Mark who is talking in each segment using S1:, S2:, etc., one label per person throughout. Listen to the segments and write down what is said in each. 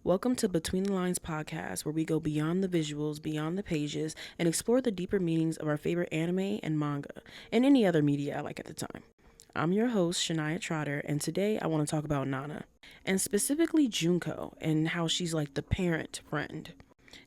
S1: Welcome to Between the Lines podcast, where we go beyond the visuals, beyond the pages, and explore the deeper meanings of our favorite anime and manga, and any other media I like at the time. I'm your host, Shania Trotter, and today I want to talk about Nana, and specifically Junko, and how she's like the parent friend.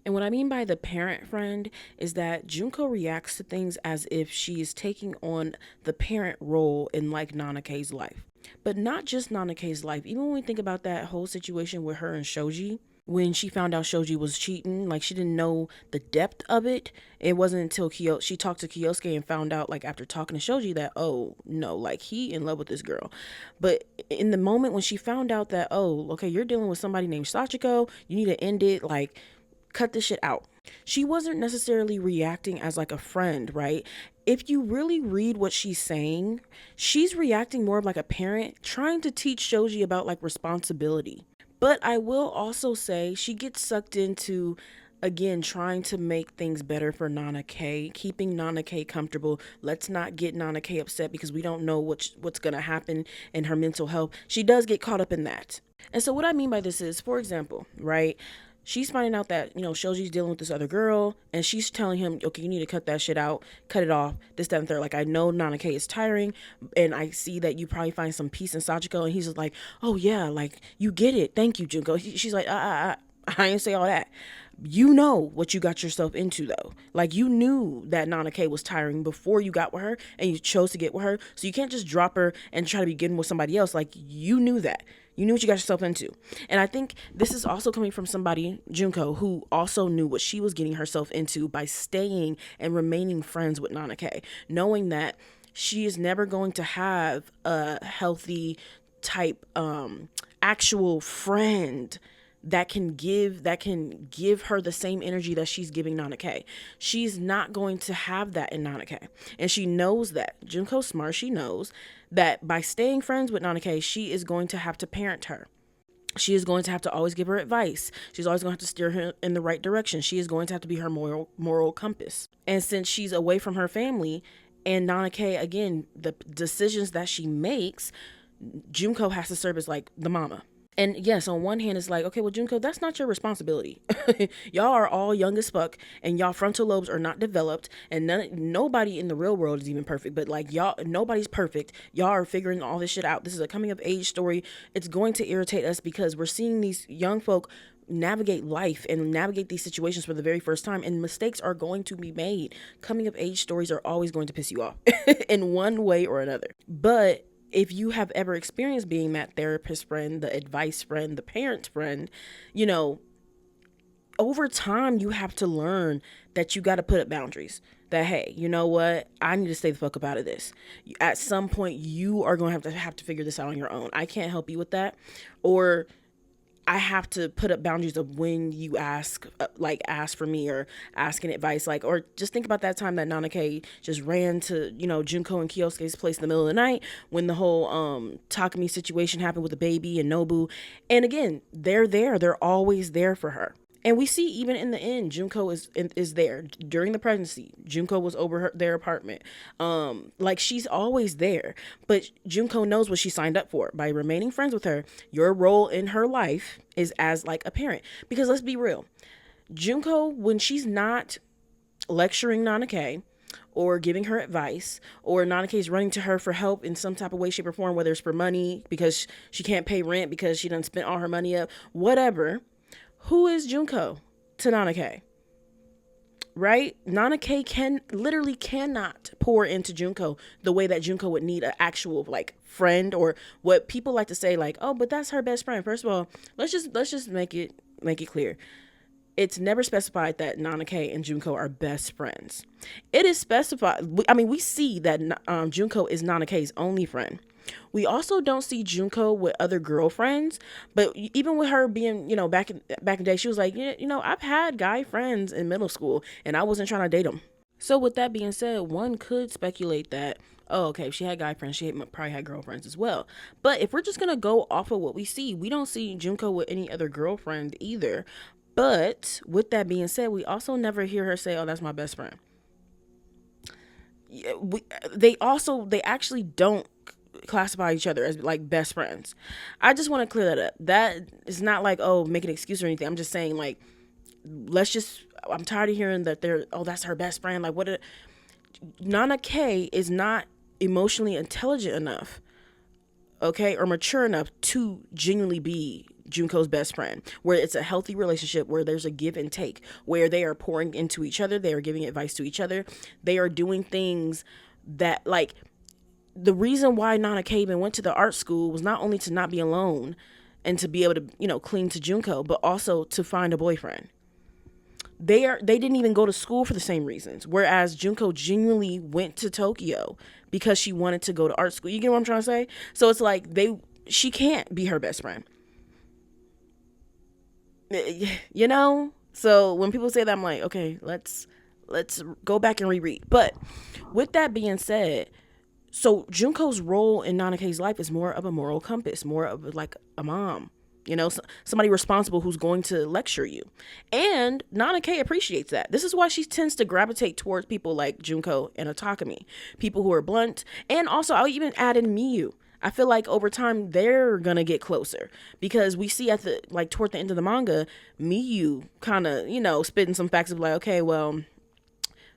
S1: And what I mean by the parent friend is that Junko reacts to things as if she is taking on the parent role in like Nana K's life. But not just Nana K's life. Even when we think about that whole situation with her and Shoji, when she found out Shoji was cheating, like she didn't know the depth of it. It wasn't until she talked to Kyosuke and found out, like after talking to Shoji, that oh no, like he in love with this girl. But in the moment when she found out that oh okay, you're dealing with somebody named Sachiko, you need to end it, like cut this shit out. She wasn't necessarily reacting as like a friend, right? If you really read what she's saying, she's reacting more of like a parent trying to teach Shoji about like responsibility. But I will also say she gets sucked into, again, trying to make things better for Nana K, keeping Nana K comfortable. Let's not get Nana K upset because we don't know what's going to happen in her mental health. She does get caught up in that. And so what I mean by this is, for example, right? She's finding out that, Shoji's dealing with this other girl, and she's telling him, okay, you need to cut that shit out, cut it off, this, that, and third. Like, I know Nana K is tiring, and I see that you probably find some peace in Sachiko, and he's just like, oh, yeah, like, you get it. Thank you, Junko. She's like, I ain't say all that. You know what you got yourself into, though. Like, you knew that Nana K was tiring before you got with her, and you chose to get with her, so you can't just drop her and try to be getting with somebody else. Like, you knew that. You knew what you got yourself into. And I think this is also coming from somebody, Junko, who also knew what she was getting herself into by staying and remaining friends with Nana K, knowing that she is never going to have a healthy type actual friend that can give her the same energy that she's giving Nana K. She's not going to have that in Nana K. And she knows that. Junko's smart. She knows that by staying friends with Nana K, she is going to have to parent her. She is going to have to always give her advice. She's always going to have to steer her in the right direction. She is going to have to be her moral compass. And since she's away from her family, and Nana K, again, the decisions that she makes, Junko has to serve as like the mama. And yes, on one hand, it's like, okay, well, Junko, that's not your responsibility. Y'all are all young as fuck, and y'all frontal lobes are not developed, and nobody in the real world is even perfect. But like y'all, nobody's perfect. Y'all are figuring all this shit out. This is a coming of age story. It's going to irritate us because we're seeing these young folk navigate life and navigate these situations for the very first time, and mistakes are going to be made. Coming of age stories are always going to piss you off in one way or another. But if you have ever experienced being that therapist friend, the advice friend, the parent friend, over time you have to learn that you got to put up boundaries. That, hey, you know what? I need to stay the fuck up out of this. At some point, you are going to have to figure this out on your own. I can't help you with that. Or I have to put up boundaries of when you ask for me or asking advice, or just think about that time that Nana K just ran to, Junko and Kyosuke's place in the middle of the night when the whole Takumi situation happened with the baby and Nobu. And again, they're always there for her. And we see even in the end, Junko is there during the pregnancy. Junko was over their apartment. She's always there. But Junko knows what she signed up for. By remaining friends with her, your role in her life is as like a parent. Because let's be real, Junko, when she's not lecturing Nana K or giving her advice, or Nana K is running to her for help in some type of way, shape, or form, whether it's for money because she can't pay rent because she done spent all her money up, whatever. Who is Junko to Nana K? Right? Nana K cannot pour into Junko the way that Junko would need an actual like friend, or what people like to say, like, oh, but that's her best friend. First of all, let's just make it clear. It's never specified that Nana K and Junko are best friends. It is specified. We see that Junko is Nana K's only friend. We also don't see Junko with other girlfriends, but even with her being, back in the day, she was like, I've had guy friends in middle school and I wasn't trying to date them. So with that being said, one could speculate that, oh, okay, if she had guy friends, she probably had girlfriends as well. But if we're just going to go off of what we see, we don't see Junko with any other girlfriend either. But with that being said, we also never hear her say, oh, that's my best friend. They actually don't classify each other as like best friends. I just want to clear that up. That is not like, oh, make an excuse or anything. I'm just saying, like, I'm tired of hearing that that's her best friend. Like, Nana K is not emotionally intelligent enough, okay, or mature enough to genuinely be Junko's best friend, where it's a healthy relationship, where there's a give and take, where they are pouring into each other, they are giving advice to each other, they are doing things that, like, the reason why Nana K even went to the art school was not only to not be alone and to be able to, cling to Junko, but also to find a boyfriend. They didn't even go to school for the same reasons, whereas Junko genuinely went to Tokyo because she wanted to go to art school. You get what I'm trying to say? So it's like she can't be her best friend. So when people say that, I'm like, okay, let's go back and reread. But with that being said, so Junko's role in Nana K's life is more of a moral compass, more of like a mom, somebody responsible who's going to lecture you. And Nana K appreciates that. This is why she tends to gravitate towards people like Junko and Otakami, people who are blunt. And also, I'll even add in Miyu. I feel like over time they're gonna get closer because we see toward the end of the manga, Miyu kind of spitting some facts of like, okay, well,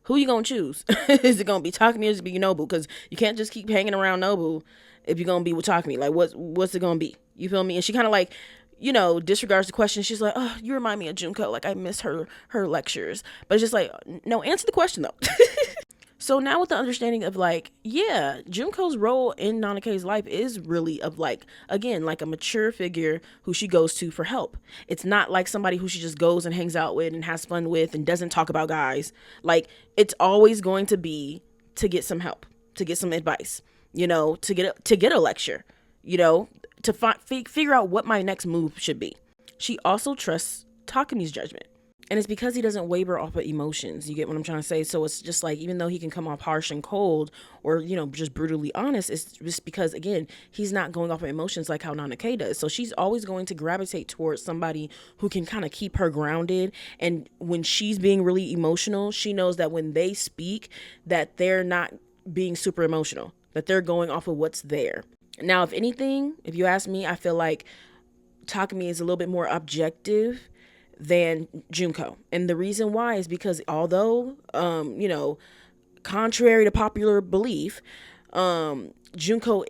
S1: who you gonna choose? Is it gonna be Takumi or is it gonna be Nobu? Because you can't just keep hanging around Nobu if you're gonna be with Takumi. Like, what's it gonna be? You feel me? And she kind of like, disregards the question. She's like, oh, you remind me of Junko. Like, I miss her lectures. But it's just like, no, answer the question though. So now with the understanding of like, yeah, Junko's role in Nana K's life is really of like, again, like a mature figure who she goes to for help. It's not like somebody who she just goes and hangs out with and has fun with and doesn't talk about guys. Like, it's always going to be to get some help, to get some advice, to get a lecture, to figure out what my next move should be. She also trusts Takumi's judgment. And it's because he doesn't waver off of emotions. You get what I'm trying to say? So it's just like, even though he can come off harsh and cold or, just brutally honest, it's just because, again, he's not going off of emotions like how Nana K does. So she's always going to gravitate towards somebody who can kind of keep her grounded. And when she's being really emotional, she knows that when they speak, that they're not being super emotional, that they're going off of what's there. Now, if anything, if you ask me, I feel like Takumi is a little bit more objective than Junko. And the reason why is because although, contrary to popular belief, Junko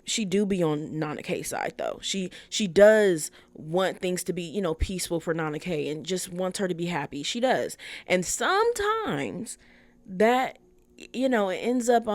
S1: she do be on Nana K's side though. She does want things to be, peaceful for Nana K and just wants her to be happy. She does. And sometimes that, it ends up,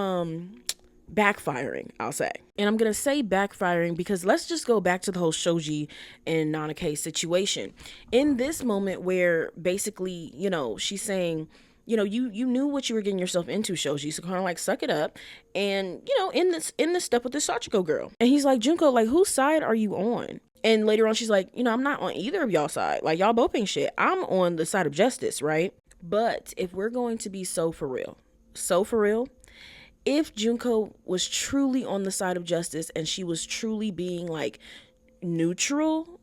S1: backfiring, I'll say. And I'm gonna say backfiring because let's just go back to the whole Shoji and Nana K situation. In this moment where basically, she's saying, you knew what you were getting yourself into, Shoji, so kind of like suck it up and, in this stuff with this Sachiko girl. And he's like, Junko, like, whose side are you on? And later on she's like, I'm not on either of y'all side. Like, y'all both ain't shit. I'm on the side of justice, right? But if we're going to be so for real, if Junko was truly on the side of justice and she was truly being like neutral,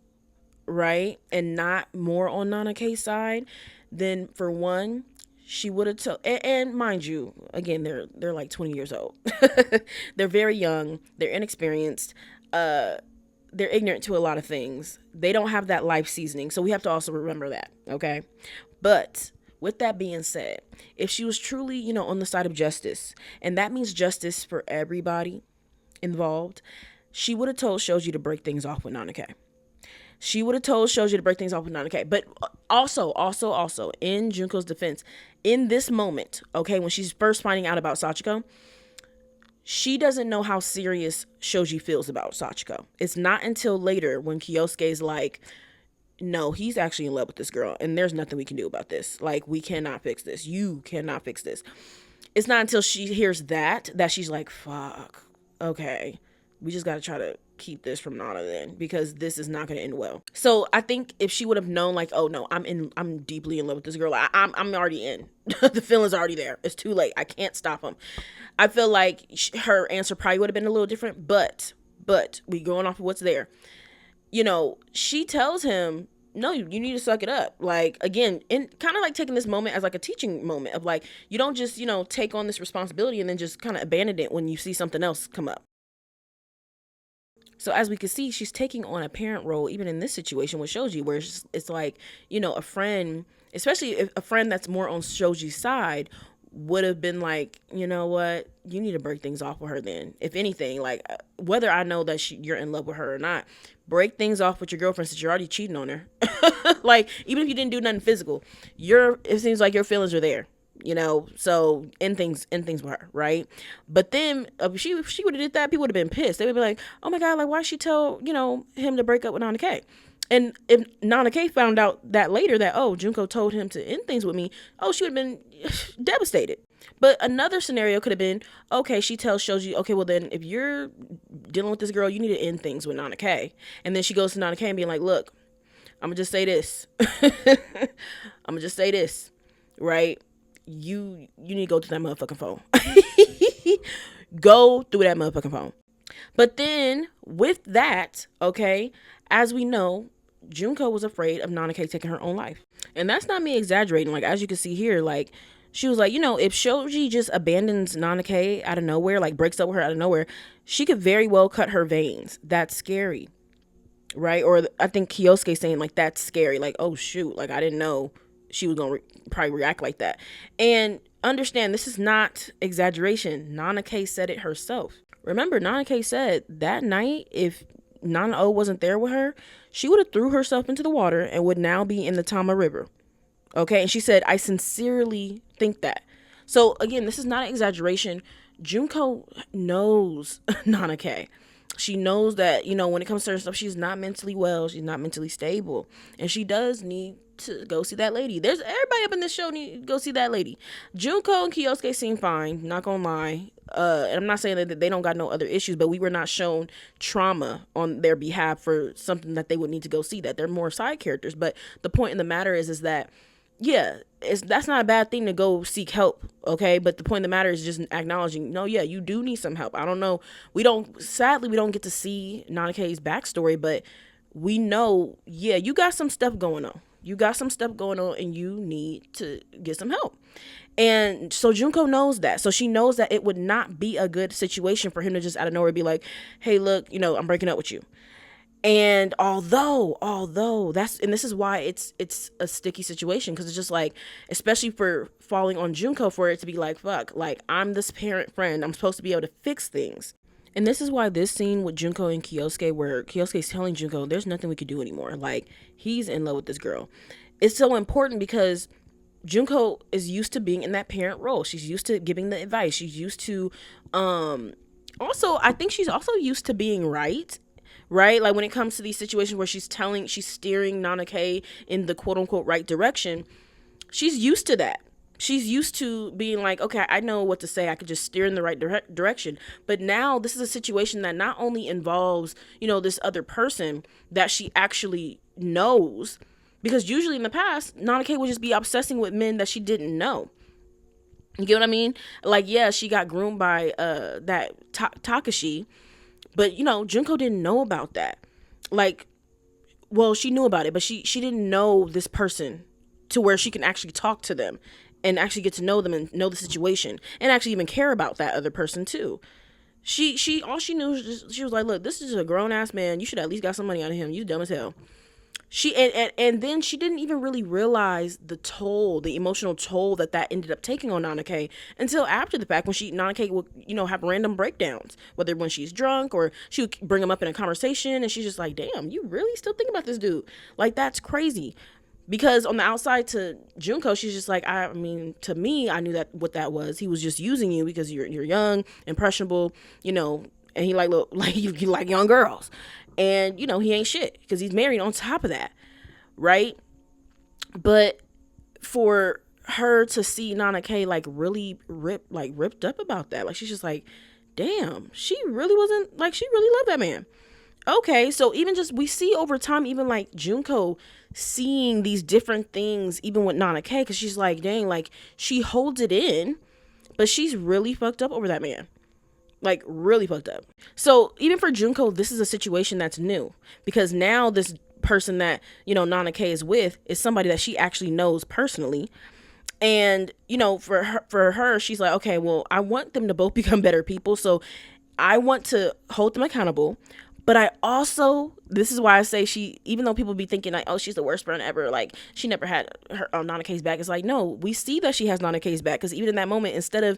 S1: right, and not more on Nana K's side, then for one, she would have told. And mind you, again, they're like 20 years old. They're very young. They're inexperienced. They're ignorant to a lot of things. They don't have that life seasoning, so we have to also remember that, okay? But with that being said, if she was truly, on the side of justice, and that means justice for everybody involved, she would have told Shoji to break things off with Nana K. She would have told Shoji to break things off with Nana K. But also, in Junko's defense, in this moment, okay, when she's first finding out about Sachiko, she doesn't know how serious Shoji feels about Sachiko. It's not until later when Kyosuke's like, no, he's actually in love with this girl and there's nothing we can do about this. Like, we cannot fix this. You cannot fix this. It's not until she hears that she's like, fuck, okay, we just got to try to keep this from Nana then, because this is not going to end well. So I think if she would have known, like, oh no, I'm deeply in love with this girl. I'm already in. The feeling's already there. It's too late. I can't stop him. I feel like her answer probably would have been a little different, but we going off of what's there. She tells him, no, you need to suck it up. Like, again, and kind of like taking this moment as like a teaching moment of like, you don't just, take on this responsibility and then just kind of abandon it when you see something else come up. So as we can see, she's taking on a parent role, even in this situation with Shoji, where it's like, a friend, especially if a friend that's more on Shoji's side, would have been like, you know what, you need to break things off with her then. If anything, like, whether I know that you're in love with her or not, break things off with your girlfriend since you're already cheating on her. Like, even if you didn't do nothing physical, it seems like your feelings are there. So end things with her, right? But then if she would have did that, people would have been pissed. They would be like, oh my god, like, why she tell him to break up with Nana K? And if Nana K found out that later that, oh, Junko told him to end things with me, oh, she would have been devastated. But another scenario could have been, okay, she tells Shoji, okay, well then if you're dealing with this girl, you need to end things with Nana K. And then she goes to Nana K and being like, look, I'm gonna just say this. Right? You need to go through that motherfucking phone. Go through that motherfucking phone. But then with that, okay, as we know, Junko was afraid of Nana K taking her own life. And that's not me exaggerating. Like, as you can see here, like, she was like, if Shoji just abandons Nana K out of nowhere, like breaks up with her out of nowhere, she could very well cut her veins. That's scary. Right? Or I think Kyosuke saying, like, that's scary. Like, oh, shoot. Like, I didn't know she was going to probably react like that. And understand, this is not exaggeration. Nana K said it herself. Remember, Nana K said that night, if Nana O wasn't there with her, she would have threw herself into the water and would now be in the Tama River. Okay? And she said, I sincerely think that. So, again, this is not an exaggeration. Junko knows Nana K. She knows that, when it comes to her stuff, she's not mentally well. She's not mentally stable. And she does need to go see that lady. There's everybody up in this show need to go see that lady. Junko and Kyosuke seem fine, not gonna lie. And I'm not saying that they don't got no other issues, but we were not shown trauma on their behalf for something that they would need to go see. That they're more side characters. But the point in the matter is that, yeah, that's not a bad thing to go seek help, okay? But the point of the matter is just acknowledging, no, yeah, you do need some help. I don't know. Sadly, we don't get to see Nana K's backstory, but we know, yeah, you got some stuff going on. And you need to get some help. And so Junko knows that. So she knows that it would not be a good situation for him to just out of nowhere be like, hey, look, I'm breaking up with you. And although this is why it's a sticky situation, because it's just like, especially for falling on Junko, for it to be like, fuck, like, I'm this parent friend, I'm supposed to be able to fix things. And this is why this scene with Junko and Kyosuke, where Kyosuke's telling Junko there's nothing we could do anymore, like, he's in love with this girl, it's so important, because Junko is used to being in that parent role. She's used to giving the advice. She's used to also, I think she's also used to being right, like, when it comes to these situations where she's steering Nana K in the quote unquote right direction. She's used to that. She's used to being like, okay, I know what to say. I could just steer in the right direction. But now this is a situation that not only involves, this other person that she actually knows, because usually in the past, Nana K would just be obsessing with men that she didn't know. You get what I mean? Like, yeah, she got groomed by that Takashi, but, Junko didn't know about that. Like, well, she knew about it, but she didn't know this person to where she can actually talk to them and actually get to know them and know the situation and actually even care about that other person too. She all she knew was just, she was like, look, this is a grown ass man. You should at least got some money out of him. You dumb as hell. And then she didn't even really realize the emotional toll that ended up taking on Nana K until after the fact, when Nana K would, have random breakdowns, whether when she's drunk or she would bring him up in a conversation, and she's just like, damn, you really still think about this dude? Like, that's crazy. Because on the outside to Junko, she's just like, I mean, to me, I knew that what that was. He was just using you because you're young, impressionable, and he you like young girls. And, he ain't shit because he's married on top of that, right? But for her to see Nana K, like, really ripped up about that, like, she's just like, damn, she really wasn't, like, she really loved that man. Okay, so even just, we see over time, even like Junko seeing these different things, even with Nana K, because she's like, dang, like, she holds it in, but she's really fucked up over that man. Like, really fucked up. So even for Junko, this is a situation that's new, because now this person that, Nana K is with is somebody that she actually knows personally. And, for her, she's like, okay, well, I want them to both become better people. So I want to hold them accountable, But I also, this is why I say she, even though people be thinking like, oh, she's the worst friend ever, like she never had her Nana K's back. It's like, no, we see that she has Nana K's back, because even in that moment, instead of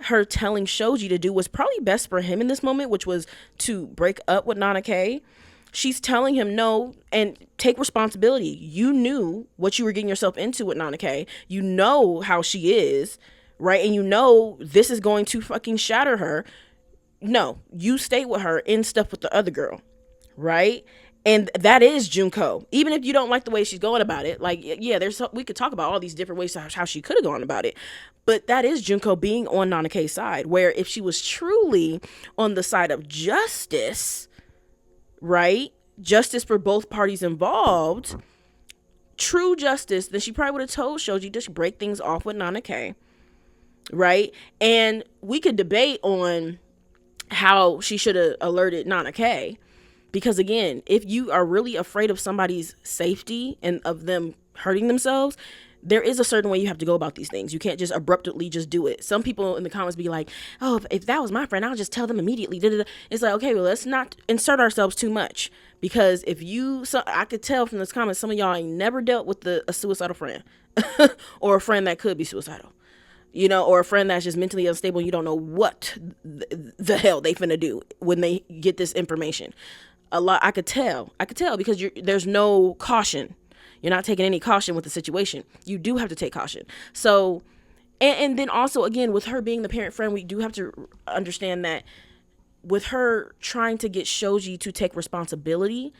S1: her telling Shoji to do what's probably best for him in this moment, which was to break up with Nana K, she's telling him no and take responsibility. You knew what you were getting yourself into with Nana K. You know how she is, right? And you know this is going to fucking shatter her. No, you stay with her in stuff with the other girl, right? And that is Junko. Even if you don't like the way she's going about it, like, yeah, we could talk about all these different ways how she could have gone about it, but that is Junko being on Nana K's side. Where if she was truly on the side of justice, right, justice for both parties involved, true justice, then she probably would have told Shoji to break things off with Nana K, right? And we could debate on how she should have alerted Nana K, because again, if you are really afraid of somebody's safety and of them hurting themselves, there is a certain way you have to go about these things. You can't just abruptly just do it. Some people in the comments be like, oh, if that was my friend, I'll just tell them immediately. It's like, okay, well, let's not insert ourselves too much, because I could tell from this comment, some of y'all ain't never dealt with a suicidal friend or a friend that could be suicidal. Or a friend that's just mentally unstable and you don't know what the hell they finna do when they get this information. I could tell because there's no caution. You're not taking any caution with the situation. You do have to take caution. So, and then also, again, with her being the parent friend, we do have to understand that with her trying to get Shoji to take responsibility,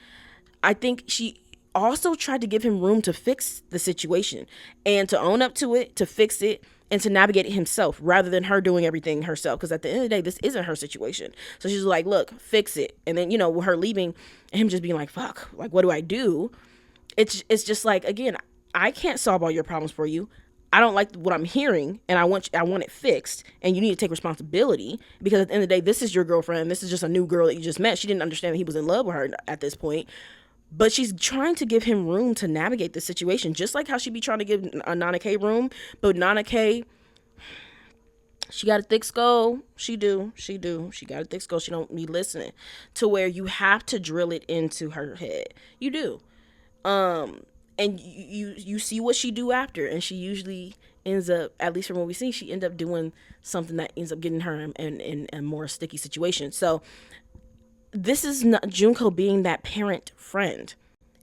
S1: I think she also tried to give him room to fix the situation and to own up to it, to fix it, and to navigate it himself, rather than her doing everything herself. Because at the end of the day, this isn't her situation. So she's like, look, fix it. And then, with her leaving and him just being like, fuck, like, what do I do? It's just like, again, I can't solve all your problems for you. I don't like what I'm hearing, and I want it fixed, and you need to take responsibility, because at the end of the day, this is your girlfriend. This is just a new girl that you just met. She didn't understand that he was in love with her at this point. But she's trying to give him room to navigate the situation, just like how she be trying to give Nana K room. But Nana K, she got a thick skull. She do. She got a thick skull. She don't be listening, to where you have to drill it into her head. You do. And you see what she do after, and she usually ends up, at least from what we see, she ends up doing something that ends up getting her in a more sticky situation. So this is not Junko being that parent friend.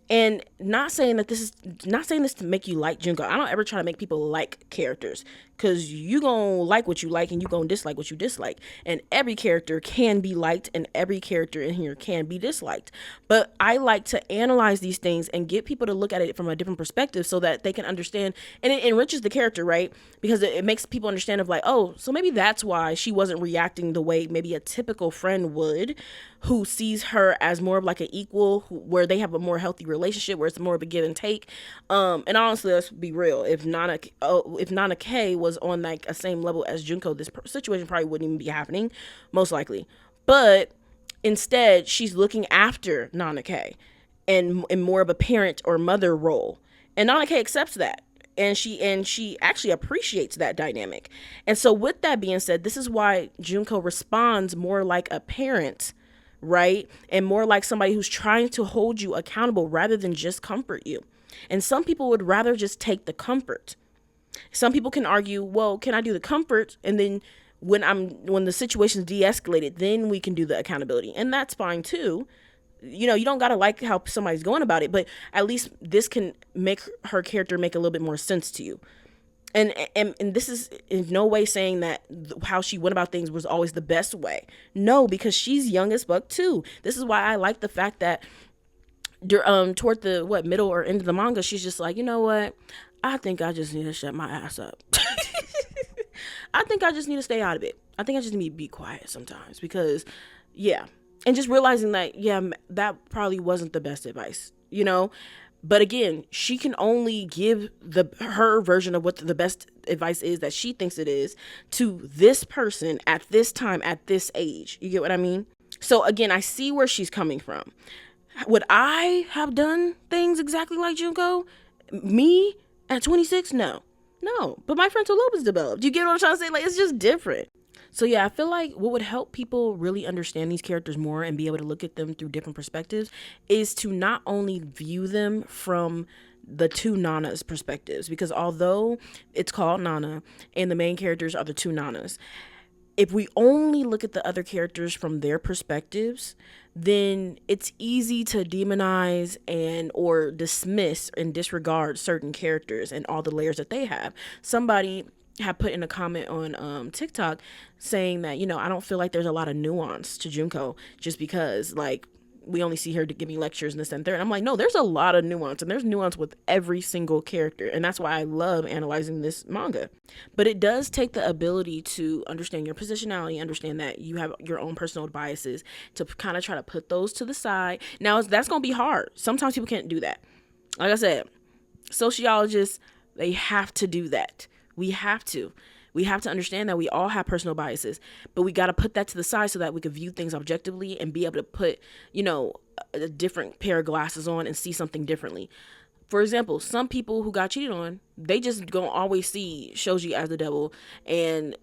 S1: And not saying this to make you like Junko. I don't ever try to make people like characters, because you gonna like what you like and you gonna dislike what you dislike. And every character can be liked and every character in here can be disliked. But I like to analyze these things and get people to look at it from a different perspective, so that they can understand, and it enriches the character, right? Because it makes people understand of like, oh, so maybe that's why she wasn't reacting the way maybe a typical friend would, who sees her as more of like an equal, where they have a more healthy relationship, where it's more of a give and take. And honestly, let's be real. If Nana K was on like a same level as Junko, this situation probably wouldn't even be happening, most likely. But instead, she's looking after Nana K and in more of a parent or mother role. And Nana K accepts that. And she actually appreciates that dynamic. And so with that being said, this is why Junko responds more like a parent, right? And more like somebody who's trying to hold you accountable rather than just comfort you. And some people would rather just take the comfort. Some people can argue, well, can I do the comfort, and then when the situation's de-escalated, then we can do the accountability. And that's fine too. You don't got to like how somebody's going about it, but at least this can make her character make a little bit more sense to you. And this is in no way saying that how she went about things was always the best way. No, because she's young as fuck too. This is why I like the fact that toward the middle or end of the manga, she's just like, you know what? I think I just need to shut my ass up. I think I just need to stay out of it. I think I just need to be quiet sometimes, because yeah. And just realizing that, yeah, that probably wasn't the best advice, But again, she can only give her version of what the best advice is that she thinks it is to this person at this time, at this age. You get what I mean? So again, I see where she's coming from. Would I have done things exactly like Junko? Me at 26? No. No, but my frontal lobe is developed. You get what I'm trying to say? Like, it's just different. So yeah, I feel like what would help people really understand these characters more and be able to look at them through different perspectives is to not only view them from the two Nanas perspectives, because although it's called Nana and the main characters are the two Nanas, if we only look at the other characters from their perspectives, then it's easy to demonize and or dismiss and disregard certain characters and all the layers that they have. Somebody had put in a comment on TikTok saying that, I don't feel like there's a lot of nuance to Junko just because, like, we only see her to give me lectures and this and third. I'm like, no, there's a lot of nuance, and there's nuance with every single character. And that's why I love analyzing this manga. But it does take the ability to understand your positionality, understand that you have your own personal biases, to kind of try to put those to the side. Now, that's going to be hard. Sometimes people can't do that. Like I said, sociologists, they have to do that. We have to understand that we all have personal biases, but we got to put that to the side so that we can view things objectively and be able to put, a different pair of glasses on and see something differently. For example, some people who got cheated on, they just gonna always see Shoji as the devil and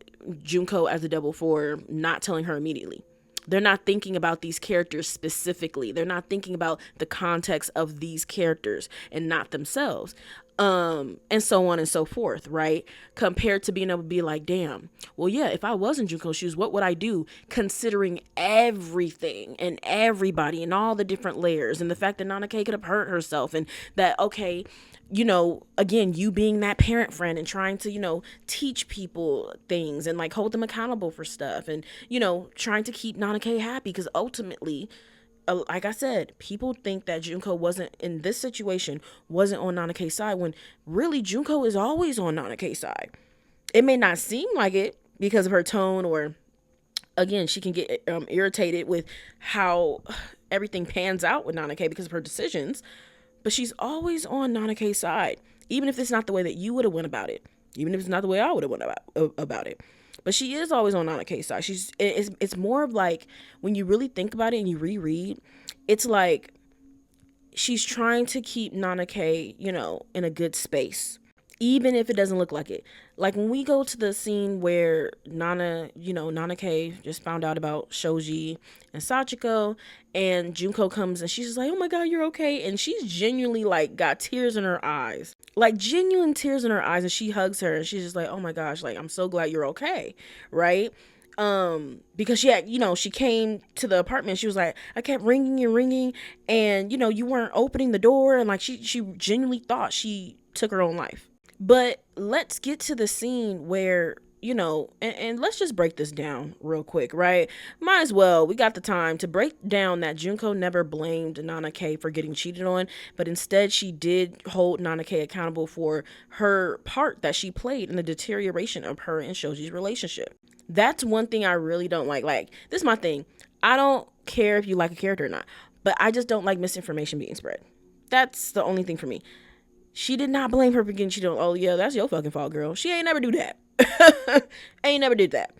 S1: Junko as the devil for not telling her immediately. They're not thinking about these characters specifically. They're not thinking about the context of these characters and not themselves. And so on and so forth, right? Compared to being able to be like, damn, well, yeah, if I was in Junko's shoes, what would I do? Considering everything and everybody and all the different layers and the fact that Nanake could have hurt herself and that, okay, again, you being that parent friend and trying to, teach people things and like hold them accountable for stuff and, trying to keep Nanake happy because ultimately, like I said, people think that Junko wasn't in this situation, wasn't on Nanake's side when really Junko is always on Nanake's side. It may not seem like it because of her tone or again, she can get irritated with how everything pans out with Nanake because of her decisions, but she's always on Nanake's side, even if it's not the way that you would have went about it, even if it's not the way I would have went about it. But she is always on Nanake's side. It's more of like when you really think about it and you reread, it's like she's trying to keep Nanake, in a good space, even if it doesn't look like it. Like when we go to the scene where Nanake just found out about Shoji and Sachiko, and Junko comes and she's just like, oh my God, you're okay. And she's genuinely like got tears in her eyes, like genuine tears in her eyes. And she hugs her and she's just like, oh my gosh, like, I'm so glad you're okay. Right. Because she had, she came to the apartment. She was like, I kept ringing and ringing and, you weren't opening the door. And like, she genuinely thought she took her own life. But let's get to the scene where, and let's just break this down real quick, right? Might as well. We got the time to break down that Junko never blamed Nanake for getting cheated on, but instead she did hold Nanake accountable for her part that she played in the deterioration of her and Shoji's relationship. That's one thing I really don't like. Like, this is my thing. I don't care if you like a character or not, but I just don't like misinformation being spread. That's the only thing for me. She did not blame her for getting cheated on. Oh, yeah, that's your fucking fault, girl. She ain't never do that. Ain't never did that.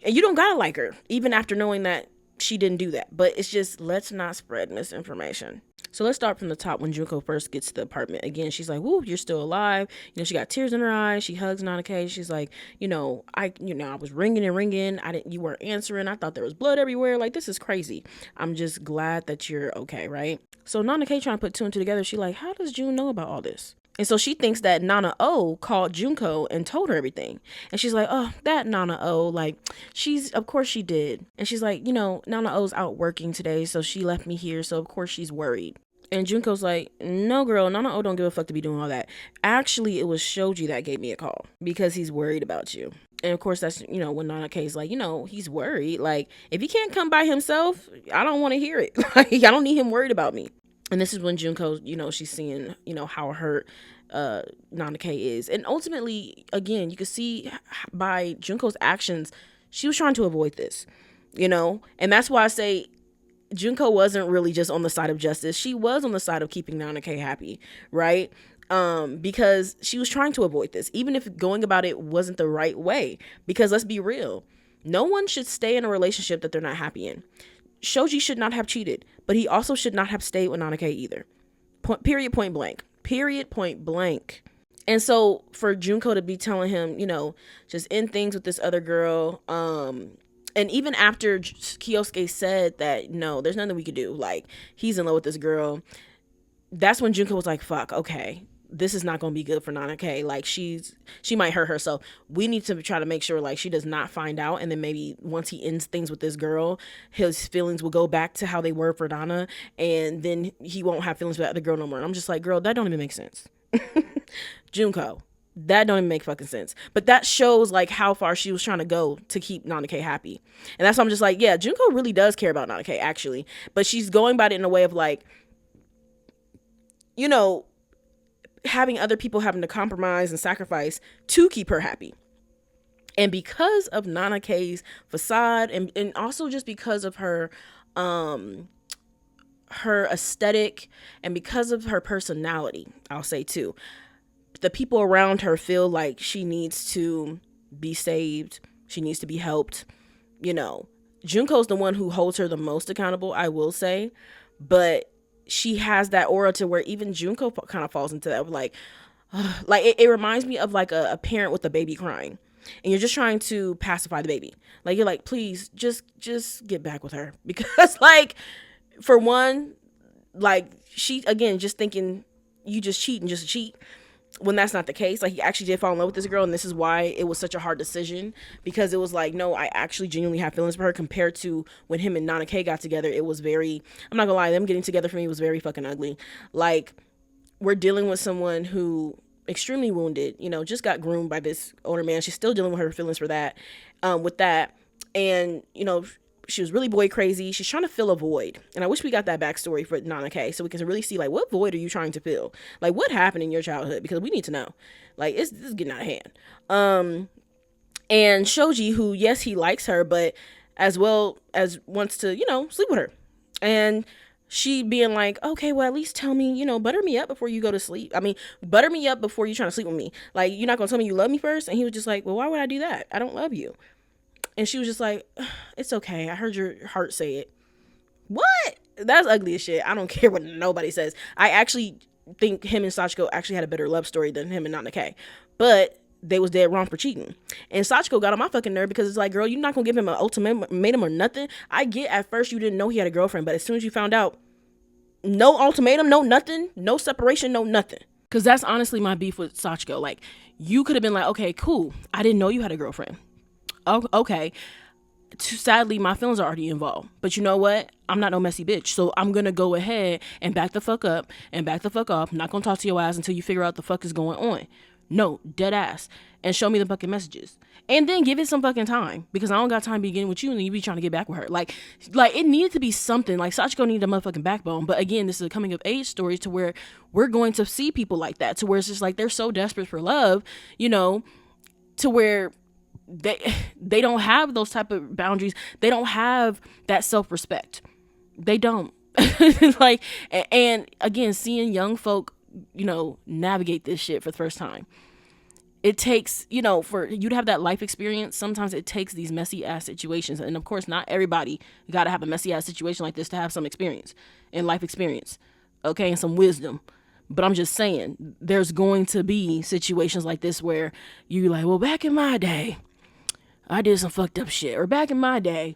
S1: And you don't gotta like her, even after knowing that she didn't do that. But it's just, let's not spread misinformation. So let's start from the top when Junko first gets to the apartment. Again, she's like, woo, you're still alive. She got tears in her eyes. She hugs Nanake. She's like, I was ringing and ringing. You weren't answering. I thought there was blood everywhere. Like, this is crazy. I'm just glad that you're okay, right? So Nanake trying to put two and two together. She like, how does Jun know about all this? And so she thinks that Nana O called Junko and told her everything. And she's like, oh, that Nana O, like, of course she did. And she's like, Nana O's out working today, so she left me here, so of course she's worried. And Junko's like, no, girl, Nana O don't give a fuck to be doing all that. Actually, it was Shoji that gave me a call because he's worried about you. And of course, that's, when Nanake's like, he's worried. Like, if he can't come by himself, I don't want to hear it. Like, I don't need him worried about me. And this is when Junko, she's seeing, how hurt Nanake is. And ultimately, again, you can see by Junko's actions, she was trying to avoid this, And that's why I say Junko wasn't really just on the side of justice. She was on the side of keeping Nanake happy, right? Because she was trying to avoid this, even if going about it wasn't the right way. Because let's be real, no one should stay in a relationship that they're not happy in. Shoji should not have cheated, but he also should not have stayed with Nanake either. Period, point blank. And so for Junko to be telling him, just end things with this other girl, and even after Kyosuke said that, no, there's nothing we could do, like, he's in love with this girl, that's when Junko was like, fuck, okay, this is not going to be good for Nanake. Like, she might hurt herself. We need to try to make sure, like, she does not find out, and then maybe once he ends things with this girl, his feelings will go back to how they were for Nana, and then he won't have feelings for that other girl no more. And I'm just like, girl, that don't even make sense. Junko, that don't even make fucking sense. But that shows, like, how far she was trying to go to keep Nanake happy. And that's why I'm just like, yeah, Junko really does care about Nanake, actually. But she's going about it in a way of, like, having other people having to compromise and sacrifice to keep her happy. And because of Nanake's facade, and also just because of her aesthetic, and because of her personality, I'll say too, the people around her feel like she needs to be saved, she needs to be helped. Junko's the one who holds her the most accountable, I will say, but she has that aura to where even Junko kind of falls into that, like it reminds me of like a parent with a baby crying, and you're just trying to pacify the baby. Like, you're like, please just get back with her, because, like, for one, like, she, again, just thinking you just cheat and just cheat, when that's not the case. Like, he actually did fall in love with this girl, and this is why it was such a hard decision, because it was like, no, I actually genuinely have feelings for her, compared to when him and Nanake got together. It was very, I'm not gonna lie, them getting together for me was very fucking ugly. Like, we're dealing with someone who extremely wounded, just got groomed by this older man. She's still dealing with her feelings for that, and she was really boy crazy. She's trying to fill a void. And I wish we got that backstory for Nanake, so we can really see, like, what void are you trying to fill? Like, what happened in your childhood? Because we need to know. Like, this is getting out of hand. And Shoji, who, yes, he likes her, but as well as wants to, sleep with her. And she being like, okay, well, at least tell me, butter me up before you go to sleep. I mean, butter me up before you're trying to sleep with me. Like, you're not going to tell me you love me first? And he was just like, well, why would I do that? I don't love you. And she was just like, it's okay, I heard your heart say it. What? That's ugly as shit. I don't care what nobody says. I actually think him and Sachiko actually had a better love story than him and Nanake. But they was dead wrong for cheating. And Sachiko got on my fucking nerve, because it's like, girl, you're not gonna give him an ultimatum or nothing. I get at first you didn't know he had a girlfriend, but as soon as you found out, no ultimatum, no nothing, no separation, no nothing. Because that's honestly my beef with Sachiko. Like, you could have been like, okay, cool, I didn't know you had a girlfriend. Okay, sadly, my feelings are already involved. But you know what? I'm not no messy bitch. So I'm going to go ahead and back the fuck up and back the fuck off. I'm not going to talk to your ass until you figure out the fuck is going on. No, dead ass. And show me the fucking messages. And then give it some fucking time. Because I don't got time to be getting with you and then you be trying to get back with her. Like it needed to be something. Like, Sachiko needed a motherfucking backbone. But again, this is a coming of age story to where we're going to see people like that. To where it's just like they're so desperate for love, to where they don't have those type of boundaries. They don't have that self-respect. They don't. Like, and again, seeing young folk, navigate this shit for the first time. It takes, for you to have that life experience, sometimes it takes these messy ass situations. And of course, not everybody got to have a messy ass situation like this to have some experience and life experience. Okay. And some wisdom. But I'm just saying, there's going to be situations like this where you're like, well, back in my day, I did some fucked up shit. Or back in my day,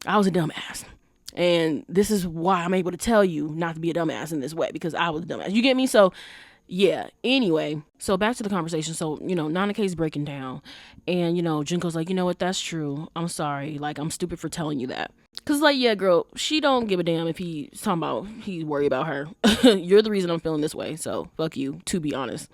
S1: I was a dumbass. And this is why I'm able to tell you not to be a dumbass in this way, because I was a dumbass. You get me? So, yeah. Anyway, so back to the conversation. So, Nanake's breaking down. And, Junko's like, you know what? That's true. I'm sorry. Like, I'm stupid for telling you that. Because, like, yeah, girl, she don't give a damn if he's talking about he's worried about her. You're the reason I'm feeling this way. So, fuck you, to be honest.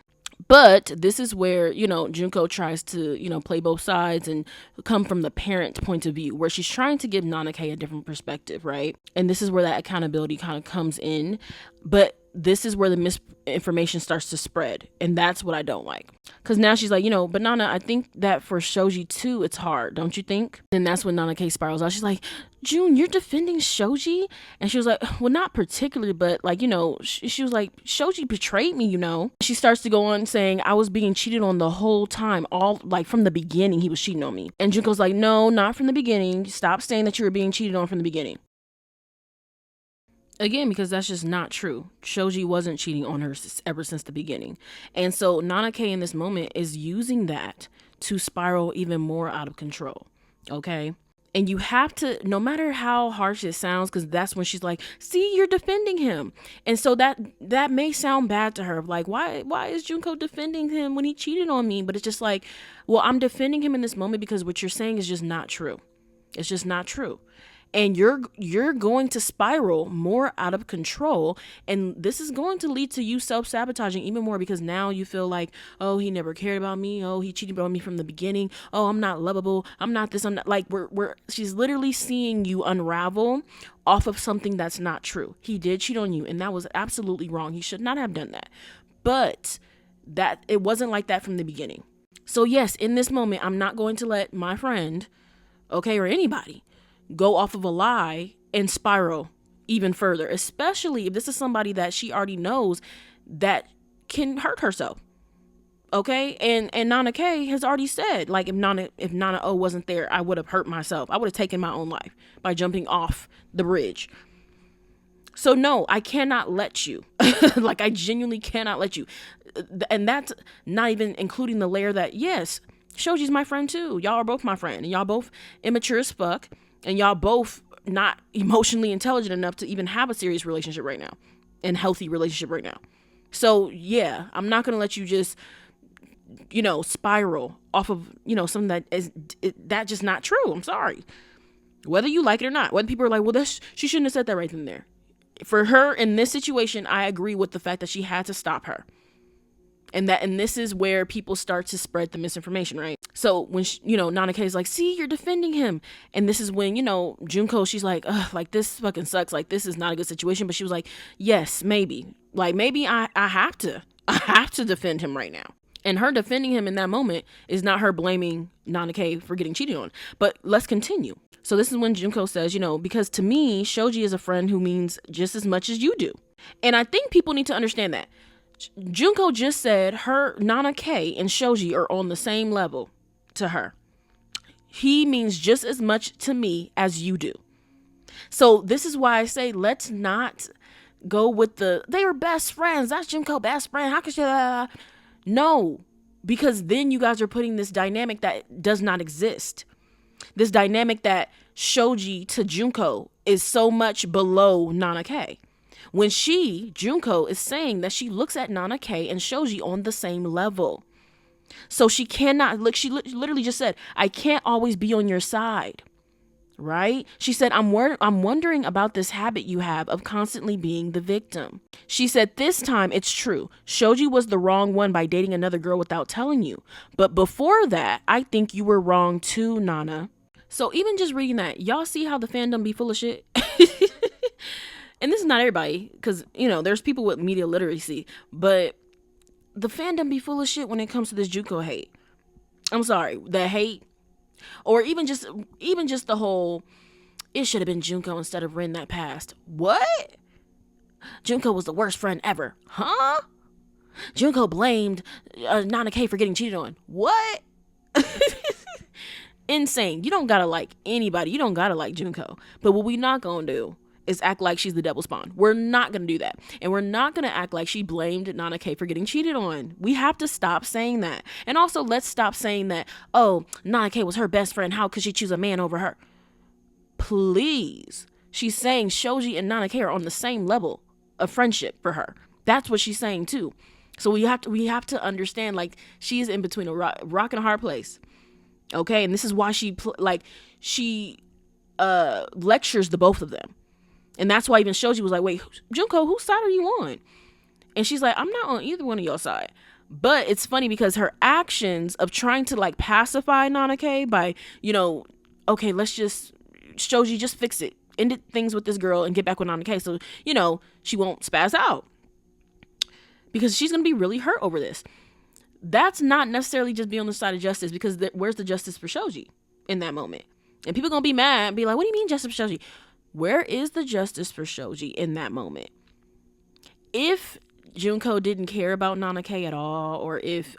S1: But this is where, Junko tries to, play both sides and come from the parent point of view, where she's trying to give Nanake a different perspective, right? And this is where that accountability kind of comes in. But this is where the misinformation starts to spread. And that's what I don't like. Because now she's like, but Nana, I think that for Shoji too, it's hard, don't you think? And that's when Nanake spirals out. She's like, June, you're defending Shoji? And she was like, well, not particularly, but like, she was like, Shoji betrayed me, She starts to go on saying, I was being cheated on the whole time, all like from the beginning, he was cheating on me. And Junko's like, no, not from the beginning. Stop saying that you were being cheated on from the beginning. Again, because that's just not true. Shoji wasn't cheating on her ever since the beginning. And so Nana K in this moment is using that to spiral even more out of control. Okay? And you have to, no matter how harsh it sounds, because that's when she's like, see, you're defending him. And so that may sound bad to her. Like, why is Junko defending him when he cheated on me? But it's just like, well, I'm defending him in this moment because what you're saying is just not true. It's just not true. And you're going to spiral more out of control, and this is going to lead to you self-sabotaging even more, because now you feel like, oh, he never cared about me, oh, he cheated on me from the beginning, oh, I'm not lovable, I'm not this, I'm not, like, she's literally seeing you unravel off of something that's not true. He did cheat on you, and that was absolutely wrong. He should not have done that. But that it wasn't like that from the beginning. So yes, in this moment, I'm not going to let my friend, okay, or anybody, go off of a lie and spiral even further, especially if this is somebody that she already knows that can hurt herself. Okay, and Nana K has already said, like, if Nana O wasn't there, I would have hurt myself. I would have taken my own life by jumping off the bridge. So no, I cannot let you. Like, I genuinely cannot let you. And that's not even including the layer that, yes, Shoji's my friend too. Y'all are both my friend, and y'all both immature as fuck. And y'all both not emotionally intelligent enough to even have a serious relationship right now, and healthy relationship right now. So yeah, I'm not gonna let you just, spiral off of, something that is that just not true. I'm sorry. Whether you like it or not, whether people are like, well, she shouldn't have said that right then and there. For her in this situation, I agree with the fact that she had to stop her. And this is where people start to spread the misinformation, right? So when Nana K is like, see, you're defending him. And this is when, Junko, she's like, ugh, like, this fucking sucks. Like, this is not a good situation. But she was like, yes, maybe. Like, maybe I have to defend him right now. And her defending him in that moment is not her blaming Nana K for getting cheated on. But let's continue. So this is when Junko says, because to me, Shoji is a friend who means just as much as you do. And I think people need to understand that. Junko just said her Nana K and Shoji are on the same level to her. He means just as much to me as you do. So this is why I say, let's not go with they were best friends. That's Junko best friend. How could she? No, because then you guys are putting this dynamic that does not exist. This dynamic that Shoji to Junko is so much below Nana K. When Junko, is saying that she looks at Nana K and Shoji on the same level. So she cannot look, she literally just said, I can't always be on your side, right? She said, I'm wondering about this habit you have of constantly being the victim. She said, this time it's true. Shoji was the wrong one by dating another girl without telling you. But before that, I think you were wrong too, Nana. So even just reading that, y'all see how the fandom be full of shit? And this is not everybody, because, there's people with media literacy, but the fandom be full of shit when it comes to this Junko hate. I'm sorry, the hate, or even just the whole, it should have been Junko instead of Rin that passed. What? Junko was the worst friend ever. Huh? Junko blamed Nana K for getting cheated on. What? Insane. You don't gotta like anybody. You don't gotta like Junko. But what we not gonna do is act like she's the devil spawn. We're not going to do that. And we're not going to act like she blamed Nana K for getting cheated on. We have to stop saying that. And also, let's stop saying that, oh, Nana K was her best friend. How could she choose a man over her? Please. She's saying Shoji and Nana K are on the same level of friendship for her. That's what she's saying too. So we have to understand, like, she is in between a rock and a hard place. Okay? And this is why she lectures the both of them. And that's why even Shoji was like, wait, Junko, whose side are you on? And she's like, I'm not on either one of your side. But it's funny because her actions of trying to like pacify Nana K by, okay, Shoji, just fix it. End things with this girl and get back with Nana K. So, she won't spaz out. Because she's going to be really hurt over this. That's not necessarily just be on the side of justice, because where's the justice for Shoji in that moment? And people going to be mad and be like, what do you mean justice for Shoji? Where is the justice for Shoji in that moment? If Junko didn't care about Nana K at all, or if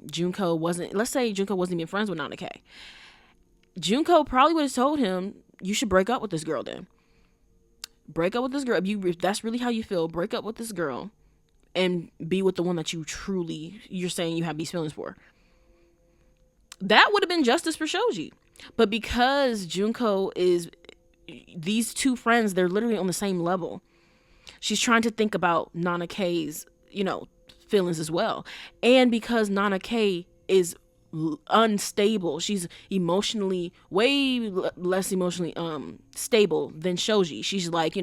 S1: Junko wasn't, let's say Junko wasn't even friends with Nana K, Junko probably would have told him, you should break up with this girl then. break up with this girl. If that's really how you feel, break up with this girl and be with the one that you're saying you have these feelings for. That would have been justice for Shoji. But because Junko is, these two friends, they're literally on the same level. She's trying to think about Nana K's, feelings as well. And because Nana K is unstable, she's emotionally way less emotionally stable than Shoji. She's like,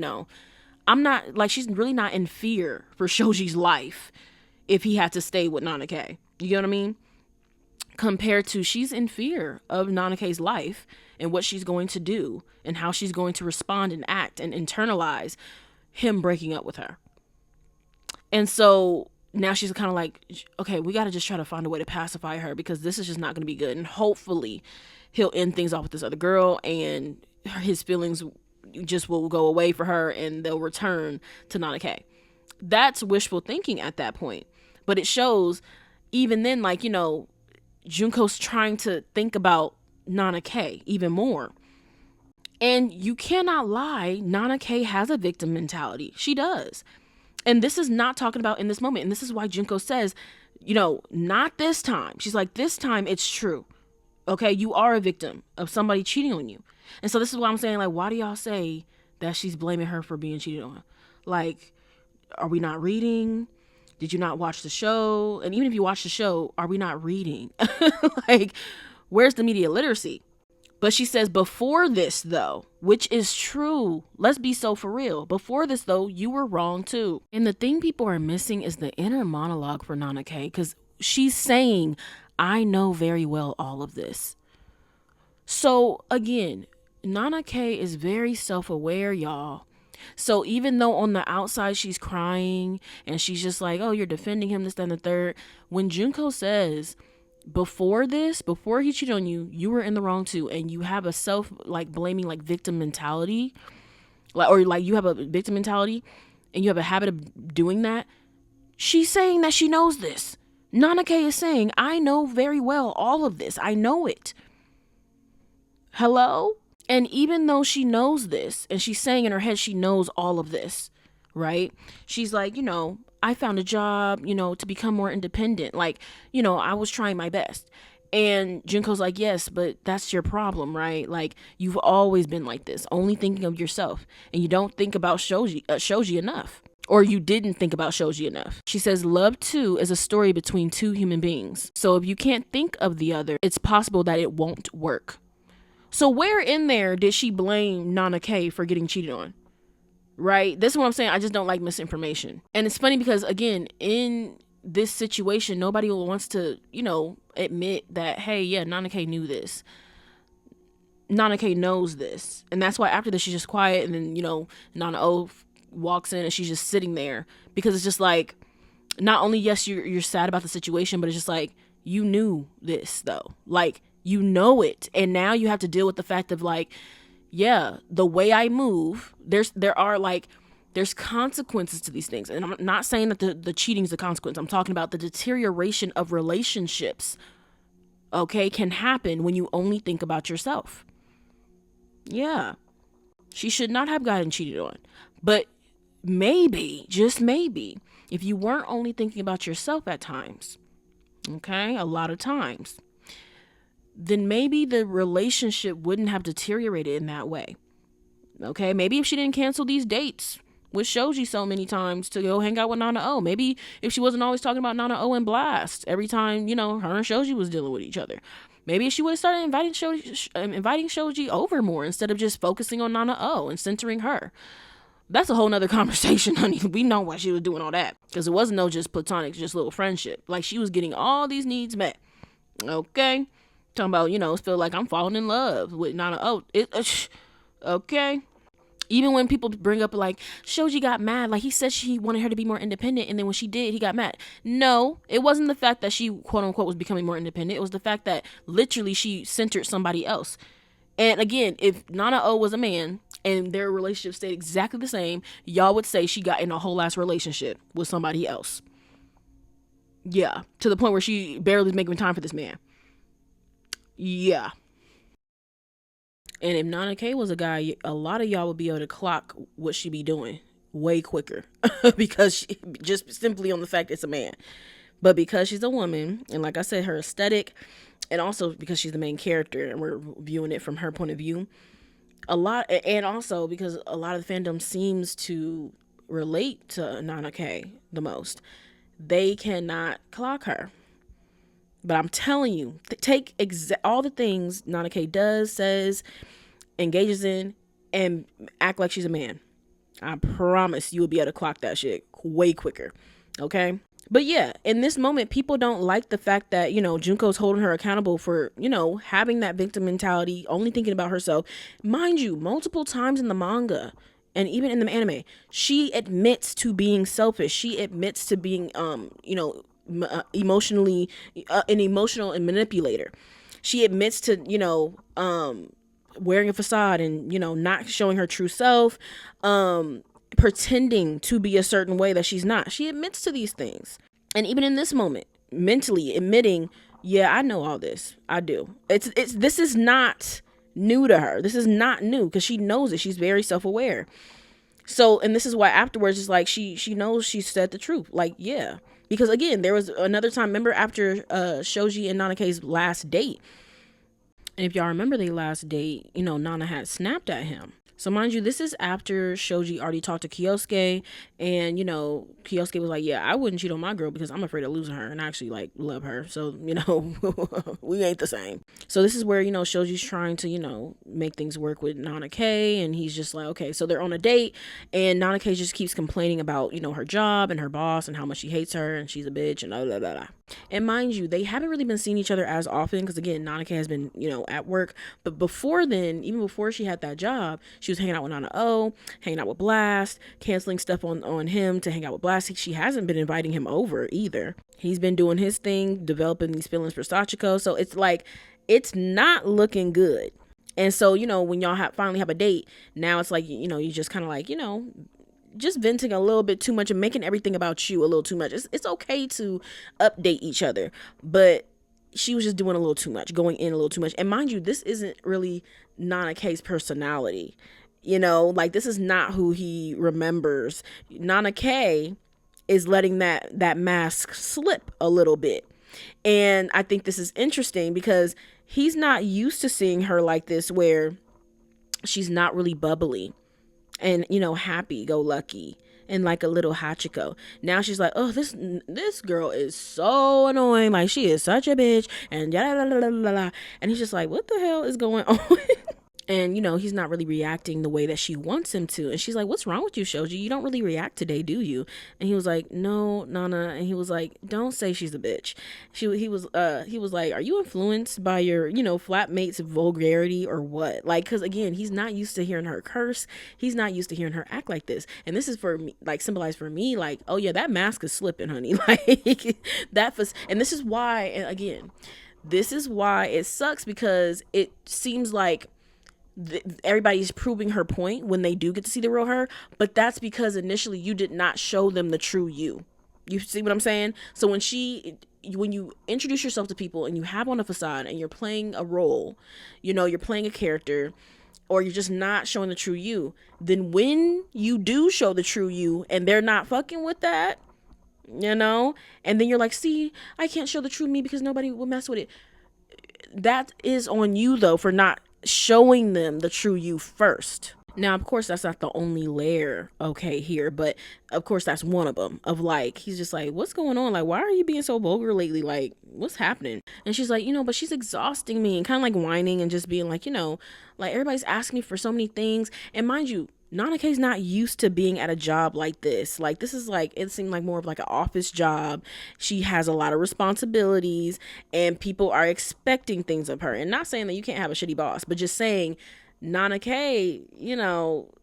S1: I'm not, like, she's really not in fear for Shoji's life if he had to stay with Nana K. You get what I mean? Compared to, she's in fear of Nana K's life and what she's going to do and how she's going to respond and act and internalize him breaking up with her. And so now she's kind of like, okay, we got to just try to find a way to pacify her, because this is just not going to be good. And hopefully he'll end things off with this other girl and his feelings just will go away for her and they'll return to Nana K. That's wishful thinking at that point. But it shows, even then, like, Junko's trying to think about Nana K even more. And you cannot lie, Nana K has a victim mentality. She does. And this is not talking about in this moment. And this is why Junko says, not this time. She's like, this time it's true. Okay, you are a victim of somebody cheating on you. And so this is why I'm saying, like, why do y'all say that she's blaming her for being cheated on? Like, are we not reading? Did you not watch the show? And even if you watch the show, are we not reading? Like, where's the media literacy? But she says, before this, though, which is true. Let's be so for real. Before this, though, you were wrong, too. And the thing people are missing is the inner monologue for Nana K, because she's saying, I know very well all of this. So, again, Nana K is very self-aware, y'all. So even though on the outside she's crying and she's just like, oh, you're defending him, this, that, and the third. When Junko says, before he cheated on you, you were in the wrong too. And you have a blaming, victim mentality, you have a victim mentality and you have a habit of doing that. She's saying that she knows this. Nana K is saying, I know very well all of this. I know it. Hello? And even though she knows this, and she's saying in her head she knows all of this, right? She's like, I found a job, to become more independent. Like, I was trying my best. And Junko's like, yes, but that's your problem, right? Like, you've always been like this, only thinking of yourself. And you don't think about Shoji enough. Or you didn't think about Shoji enough. She says, love too is a story between two human beings. So if you can't think of the other, it's possible that it won't work. So where in there did she blame Nana K for getting cheated on? Right? This is what I'm saying. I just don't like misinformation. And it's funny because, again, in this situation, nobody wants to, admit that, hey, yeah, Nana K knew this. Nana K knows this. And that's why after this, she's just quiet. And then, Nana O walks in and she's just sitting there. Because it's just like, not only, yes, you're sad about the situation, but it's just like, you knew this, though. Like, you know it. And now you have to deal with the fact of, like, yeah, the way I move, there's consequences to these things. And I'm not saying that the cheating is a consequence. I'm talking about the deterioration of relationships, okay, can happen when you only think about yourself. Yeah. She should not have gotten cheated on. But maybe, just maybe, if you weren't only thinking about yourself at times, okay, a lot of times, then maybe the relationship wouldn't have deteriorated in that way. Okay, maybe if she didn't cancel these dates with Shoji so many times to go hang out with Nana O, maybe if she wasn't always talking about Nana O and Blast every time, her and Shoji was dealing with each other. Maybe if she would have started inviting Shoji over more instead of just focusing on Nana O and centering her. That's a whole nother conversation, honey. We know why she was doing all that. Because it wasn't no just platonic, just little friendship. Like, she was getting all these needs met. Okay? Talking about, feel like I'm falling in love with Nana. Oh, okay. Even when people bring up, like, Shoji got mad. Like, he said he wanted her to be more independent. And then when she did, he got mad. No, it wasn't the fact that she, quote unquote, was becoming more independent. It was the fact that literally she centered somebody else. And again, if Nana O was a man and their relationship stayed exactly the same, y'all would say she got in a whole ass relationship with somebody else. Yeah. To the point where she barely was making time for this man. Yeah. And if Nana K was a guy, a lot of y'all would be able to clock what she be doing way quicker because she, just simply on the fact it's a man. But because she's a woman, and like I said, her aesthetic, and also because she's the main character and we're viewing it from her point of view, a lot, and also because a lot of the fandom seems to relate to Nana K the most, they cannot clock her. But I'm telling you, take all the things Nana K does, says, engages in, and act like she's a man. I promise you will be able to clock that shit way quicker. Okay? But yeah, in this moment, people don't like the fact that, Junko's holding her accountable for, having that victim mentality, only thinking about herself. Mind you, multiple times in the manga and even in the anime, she admits to being selfish. She admits to being, emotionally, an emotional and manipulator. She admits to, wearing a facade and, not showing her true self, pretending to be a certain way that she's not. She admits to these things. And even in this moment, mentally admitting, yeah, I know all this. I do. This is not new to her. This is not new because she knows it. She's very self-aware. So, and this is why afterwards it's like she knows she said the truth. Like, yeah. Because again, there was another time, remember after Shoji and Nana K's last date. And if y'all remember their last date, Nana had snapped at him. So mind you, this is after Shoji already talked to Kyosuke, and Kyosuke was like, yeah, I wouldn't cheat on my girl because I'm afraid of losing her, and I actually love her. So, we ain't the same. So this is where, Shoji's trying to, make things work with Nana K, and he's just like, okay, so they're on a date, and Nana K just keeps complaining about, her job and her boss and how much she hates her and she's a bitch and blah, blah, blah, blah. And mind you, they haven't really been seeing each other as often because, again, Nana K has been, at work. But before then, even before she had that job, she was hanging out with Nana O, hanging out with Blast, canceling stuff on him to hang out with Blast. She hasn't been inviting him over either. He's been doing his thing, developing these feelings for Sachiko. So it's like, it's not looking good. And so, when y'all finally have a date, now it's like, you just kind of like, just venting a little bit too much and making everything about you a little too much. It's okay to update each other, but she was just doing a little too much, going in a little too much. And mind you, this isn't really Nana K's personality. This is not who he remembers. Nana K is letting that mask slip a little bit. And I think this is interesting because he's not used to seeing her like this, where she's not really bubbly and happy-go-lucky and like a little Hachiko. Now she's like, oh, this girl is so annoying, like she is such a bitch, and and he's just like, what the hell is going on? And, he's not really reacting the way that she wants him to. And she's like, what's wrong with you, Shoji? You don't really react today, do you? And he was like, no, Nana. And he was like, don't say she's a bitch. He was like, are you influenced by your, flatmate's vulgarity or what? Like, because again, he's not used to hearing her curse. He's not used to hearing her act like this. And this is for me, like, symbolized for me, like, oh yeah, that mask is slipping, honey. Like and this is why, and again, this is why it sucks, because it seems like everybody's proving her point when they do get to see the real her, but that's because initially you did not show them the true you. You see what I'm saying? So when you introduce yourself to people and you have on a facade and you're playing a role, you're playing a character, or you're just not showing the true you, then when you do show the true you and they're not fucking with that, and then you're like, see, I can't show the true me because nobody will mess with it. That is on you though, for not showing them the true you first. Now, of course, that's not the only layer, okay, here, but of course that's one of them, of like, he's just like, what's going on? Like, why are you being so vulgar lately? Like, what's happening? And she's like, but she's exhausting me, and kind of like whining and just being like, like everybody's asking me for so many things. And mind you, Nana K's not used to being at a job like this. Like, this is like, it seemed like more of like an office job. She has a lot of responsibilities and people are expecting things of her. And not saying that you can't have a shitty boss, but just saying Nana K,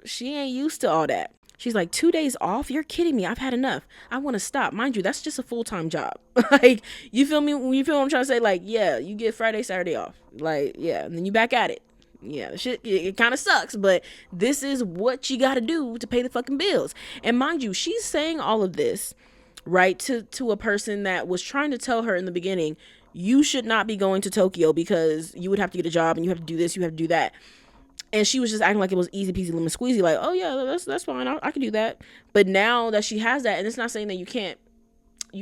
S1: she ain't used to all that. She's like, 2 days off? You're kidding me. I've had enough. I want to stop. Mind you, that's just a full-time job. Like, you feel me? You feel what I'm trying to say? Like, yeah, you get Friday, Saturday off. Like, yeah, and then you back at it. Yeah, shit, it kind of sucks, but this is what you got to do to pay the fucking bills. And mind you, she's saying all of this, right, to a person that was trying to tell her in the beginning, you should not be going to Tokyo because you would have to get a job and you have to do this, you have to do that. And she was just acting like it was easy peasy lemon squeezy, like, oh yeah, that's fine, I can do that. But now that she has that, and it's not saying that you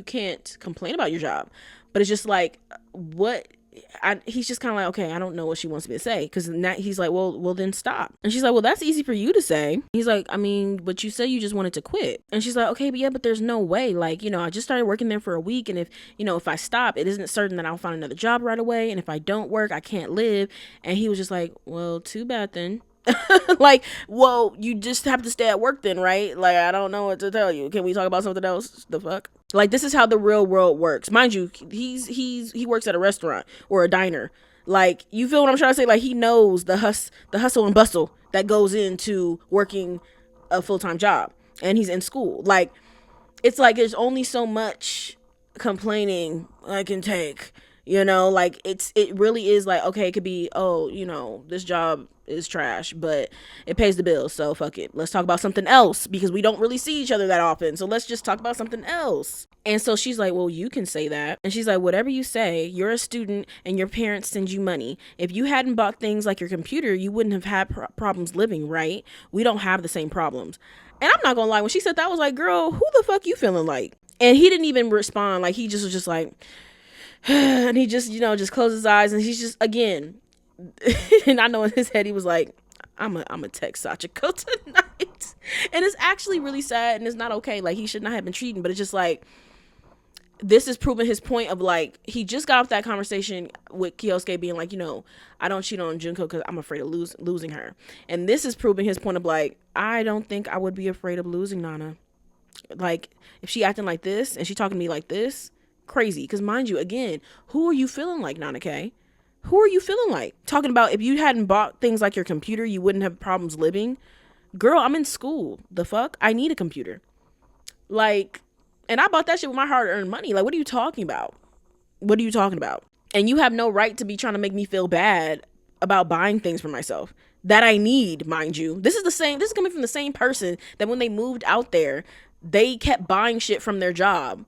S1: can't complain about your job, but it's just like, what? He's just kind of like, okay, I don't know what she wants me to say, because now he's like, well then stop. And she's like, well, that's easy for you to say. He's like, I mean, but you said you just wanted to quit. And she's like, okay, but yeah, but there's no way, like, I just started working there for a week, and if I stop, it isn't certain that I'll find another job right away, and if I don't work, I can't live. And he was just like, well, too bad then. Like, well, you just have to stay at work then, right? Like, I don't know what to tell you. Can we talk about something else? The fuck? Like, this is how the real world works. Mind you, he works at a restaurant or a diner. Like, you feel what I'm trying to say? Like, he knows the hustle and bustle that goes into working a full-time job, and he's in school. Like, it's like there's only so much complaining I can take. Like, it really is like, okay, it could be, oh, this job is trash, but it pays the bills, so fuck it, let's talk about something else, because we don't really see each other that often, so let's just talk about something else. And so she's like, well, you can say that. And she's like, whatever you say, you're a student and your parents send you money. If you hadn't bought things like your computer, you wouldn't have had problems living, right? We don't have the same problems. And I'm not gonna lie, when she said that, I was like, girl, who the fuck you feeling like? And he didn't even respond. Like, he just was just like and he just just closed his eyes, and he's just, again, and I know in his head he was like, I'm a text Sachiko tonight. And it's actually really sad, and it's not okay. Like, he should not have been treated, but it's just like, this is proving his point of, like, he just got off that conversation with Kyosuke being like, I don't cheat on Junko because I'm afraid of losing her. And this is proving his point of, like, I don't think I would be afraid of losing Nana. Like, if she acting like this and she talking to me like this, crazy. Because mind you, again, who are you feeling like, Nanake? Who are you feeling like? Talking about if you hadn't bought things like your computer, you wouldn't have problems living. Girl, I'm in school. The fuck? I need a computer. Like, and I bought that shit with my hard-earned money. Like, what are you talking about? What are you talking about? And you have no right to be trying to make me feel bad about buying things for myself that I need, mind you. This is coming from the same person that when they moved out there, they kept buying shit from their job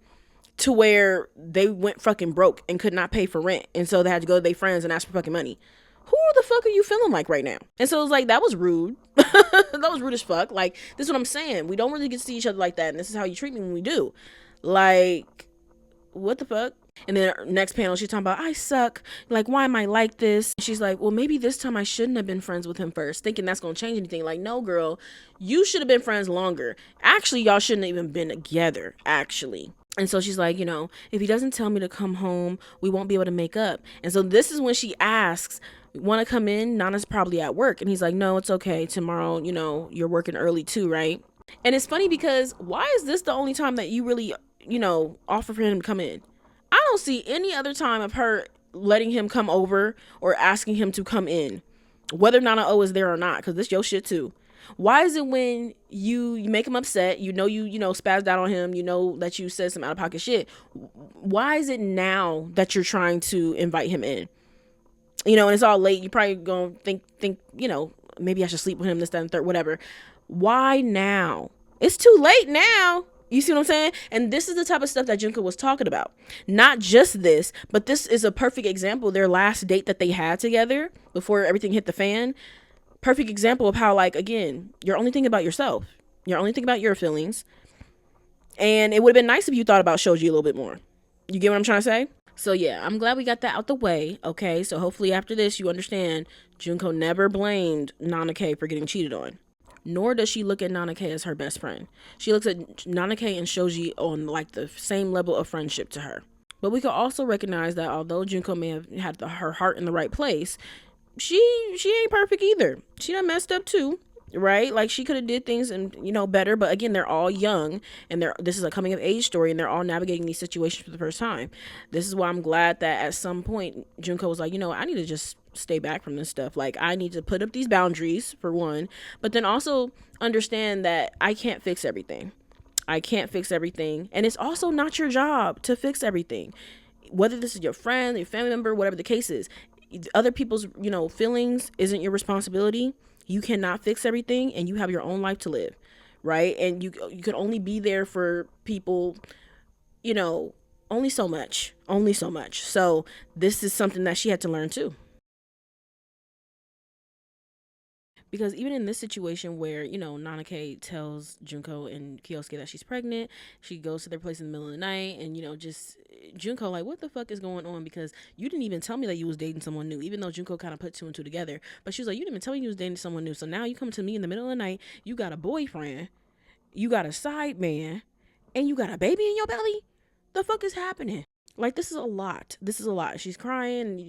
S1: to where they went fucking broke and could not pay for rent. And so they had to go to their friends and ask for fucking money. Who the fuck are you feeling like right now? And so it was like, that was rude. That was rude as fuck. Like, this is what I'm saying. We don't really get to see each other like that. And this is how you treat me when we do. Like, what the fuck? And then next panel, she's talking about, I suck. Like, why am I like this? She's like, well, maybe this time I shouldn't have been friends with him first, thinking that's going to change anything. Like, no, girl, you should have been friends longer. Actually, y'all shouldn't have even been together, actually. And so she's like, if he doesn't tell me to come home, we won't be able to make up. And so this is when she asks, want to come in? Nana's probably at work. And he's like, no, it's okay. Tomorrow, you're working early too, right? And it's funny because why is this the only time that you really, offer for him to come in? I don't see any other time of her letting him come over or asking him to come in, whether Nana O is there or not, because this your shit too. Why is it when you make him upset, you spazzed out on him, that you said some out of pocket shit, why is it now that you're trying to invite him in? And it's all late, you probably gonna think maybe I should sleep with him, this, that, and third, whatever. Why now? It's too late now. You see what I'm saying? And this is the type of stuff that Junko was talking about. Not just this, but this is a perfect example. Their last date that they had together before everything hit the fan. Perfect example of how, like, again, you're only thinking about yourself. You're only thinking about your feelings. And it would have been nice if you thought about Shoji a little bit more. You get what I'm trying to say? So yeah, I'm glad we got that out the way. Okay, so hopefully after this you understand Junko never blamed Nanake for getting cheated on. Nor does she look at Nanake as her best friend. She looks at Nanake and Shoji on like the same level of friendship to her. But we can also recognize that although Junko may have had her heart in the right place, she ain't perfect either. She done messed up too, right? Like, she could have did things and better. But again, they're all young, and this is a coming of age story, and they're all navigating these situations for the first time. This is why I'm glad that at some point Junko was like, I need to just stay back from this stuff. Like, I need to put up these boundaries for one, but then also understand that I can't fix everything. I can't fix everything, and it's also not your job to fix everything. Whether this is your friend, your family member, whatever the case is, other people's feelings isn't your responsibility. You cannot fix everything, and you have your own life to live, right? And you can only be there for people, only so much. So this is something that she had to learn too. Because even in this situation where, Nanake tells Junko and Kyosuke that she's pregnant, she goes to their place in the middle of the night, and, just Junko, like, what the fuck is going on? Because you didn't even tell me that you was dating someone new, even though Junko kind of put two and two together. But she was like, you didn't even tell me you was dating someone new. So now you come to me in the middle of the night, you got a boyfriend, you got a side man, and you got a baby in your belly? The fuck is happening? Like, this is a lot. This is a lot. She's crying,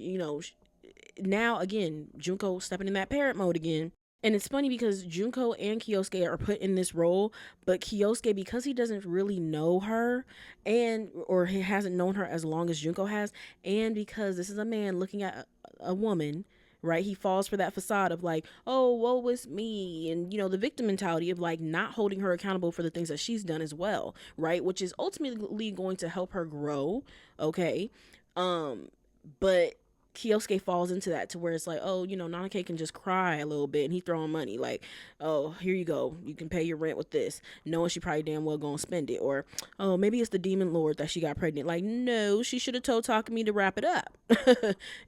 S1: now again, Junko stepping in that parent mode again. And it's funny because Junko and Kyosuke are put in this role, but Kyosuke, because he doesn't really know her, or he hasn't known her as long as Junko has, and because this is a man looking at a woman, right? He falls for that facade of like, oh, woe is me, and the victim mentality of like not holding her accountable for the things that she's done as well, right? Which is ultimately going to help her grow, okay? But Kyosuke falls into that to where it's like, oh, Nanake can just cry a little bit and he throwing money like, oh, here you go, you can pay your rent with this, knowing she probably damn well gonna spend it. Or, oh, maybe it's the demon lord that she got pregnant. Like, no, she should have told Takumi to wrap it up.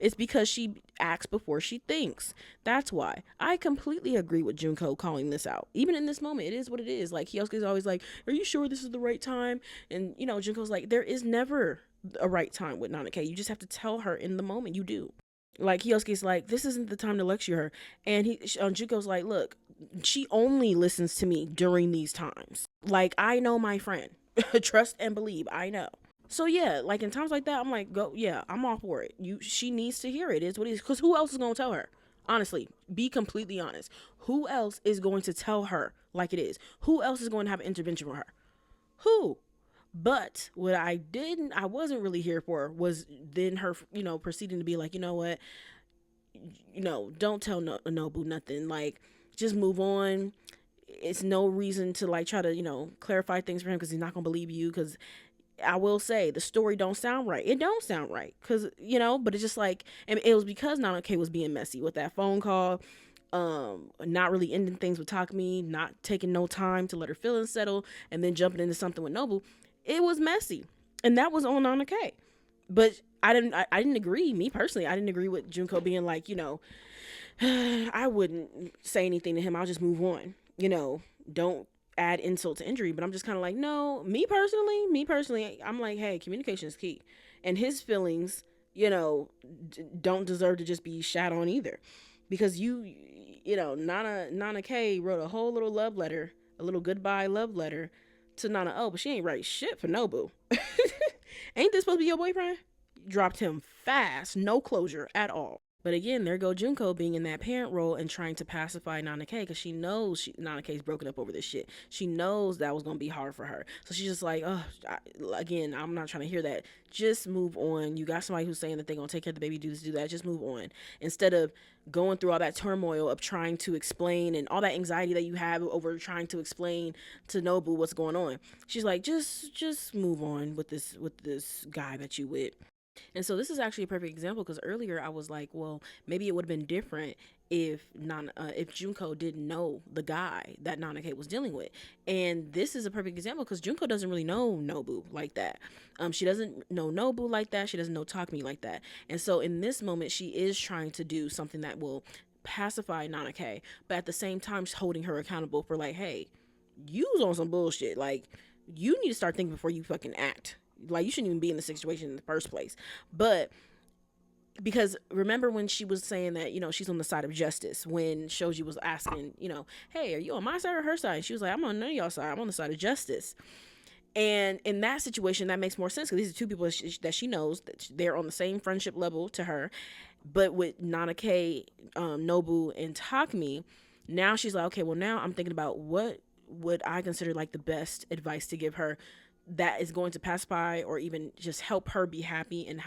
S1: It's because she acts before she thinks. That's why. I completely agree with Junko calling this out. Even in this moment, it is what it is. Like, Kyosuke's always like, are you sure this is the right time? And, Junko's like, there is never a right time with Nanake. You just have to tell her in the moment. You do. Like, Kyosuke's like, this isn't the time to lecture her. And Junko's like, look, she only listens to me during these times. Like, I know my friend. Trust and believe. I know. So yeah, like in times like that, I'm like, go, yeah, I'm all for it. She needs to hear it. It's what it is. Because who else is going to tell her? Honestly, be completely honest. Who else is going to tell her like it is? Who else is going to have an intervention with her? Who? But what I wasn't really here for was then her, proceeding to be like, you know what, don't tell Nobu nothing. Like, just move on. It's no reason to like try to, clarify things for him because he's not gonna believe you. Because I will say the story don't sound right. It don't sound right because but it's just like, and it was because Nanake was being messy with that phone call. Not really ending things with Takumi, not taking no time to let her feelings settle, and then jumping into something with Nobu. It was messy, and that was on Nanake. But I didn't agree. Me personally, I didn't agree with Junko being like, I wouldn't say anything to him. I'll just move on. Don't add insult to injury. But I'm just kind of like, no. Me personally, I'm like, hey, communication is key, and his feelings, don't deserve to just be shat on either, because Nana K wrote a whole little love letter, a little goodbye love letter to Nana O, but she ain't write shit for Nobu. Ain't this supposed to be your boyfriend? Dropped him fast, no closure at all. But again, there go Junko being in that parent role and trying to pacify Nanake because she knows Nanake's broken up over this shit. She knows that was going to be hard for her. So she's just like, oh, again, I'm not trying to hear that. Just move on. You got somebody who's saying that they're going to take care of the baby, do this, do that. Just move on. Instead of going through all that turmoil of trying to explain and all that anxiety that you have over trying to explain to Nobu what's going on. She's like, just move on with this guy that you with. And so this is actually a perfect example because earlier I was like, well, maybe it would have been different if Junko didn't know the guy that Nanake was dealing with. And this is a perfect example because Junko doesn't really know Nobu like that. She doesn't know Nobu like that. She doesn't know Takumi like that. And so in this moment, she is trying to do something that will pacify Nanake, but at the same time, she's holding her accountable for like, hey, you was on some bullshit. Like, you need to start thinking before you fucking act. Like, you shouldn't even be in the situation in the first place. But because remember when she was saying that, she's on the side of justice, when Shoji was asking, hey, are you on my side or her side? And she was like, I'm on none of y'all side. I'm on the side of justice. And in that situation, that makes more sense because these are two people that she knows that they're on the same friendship level to her. But with Nanake, Nobu, and Takumi, now she's like, okay, well, now I'm thinking about what would I consider like the best advice to give her that is going to pacify or even just help her be happy and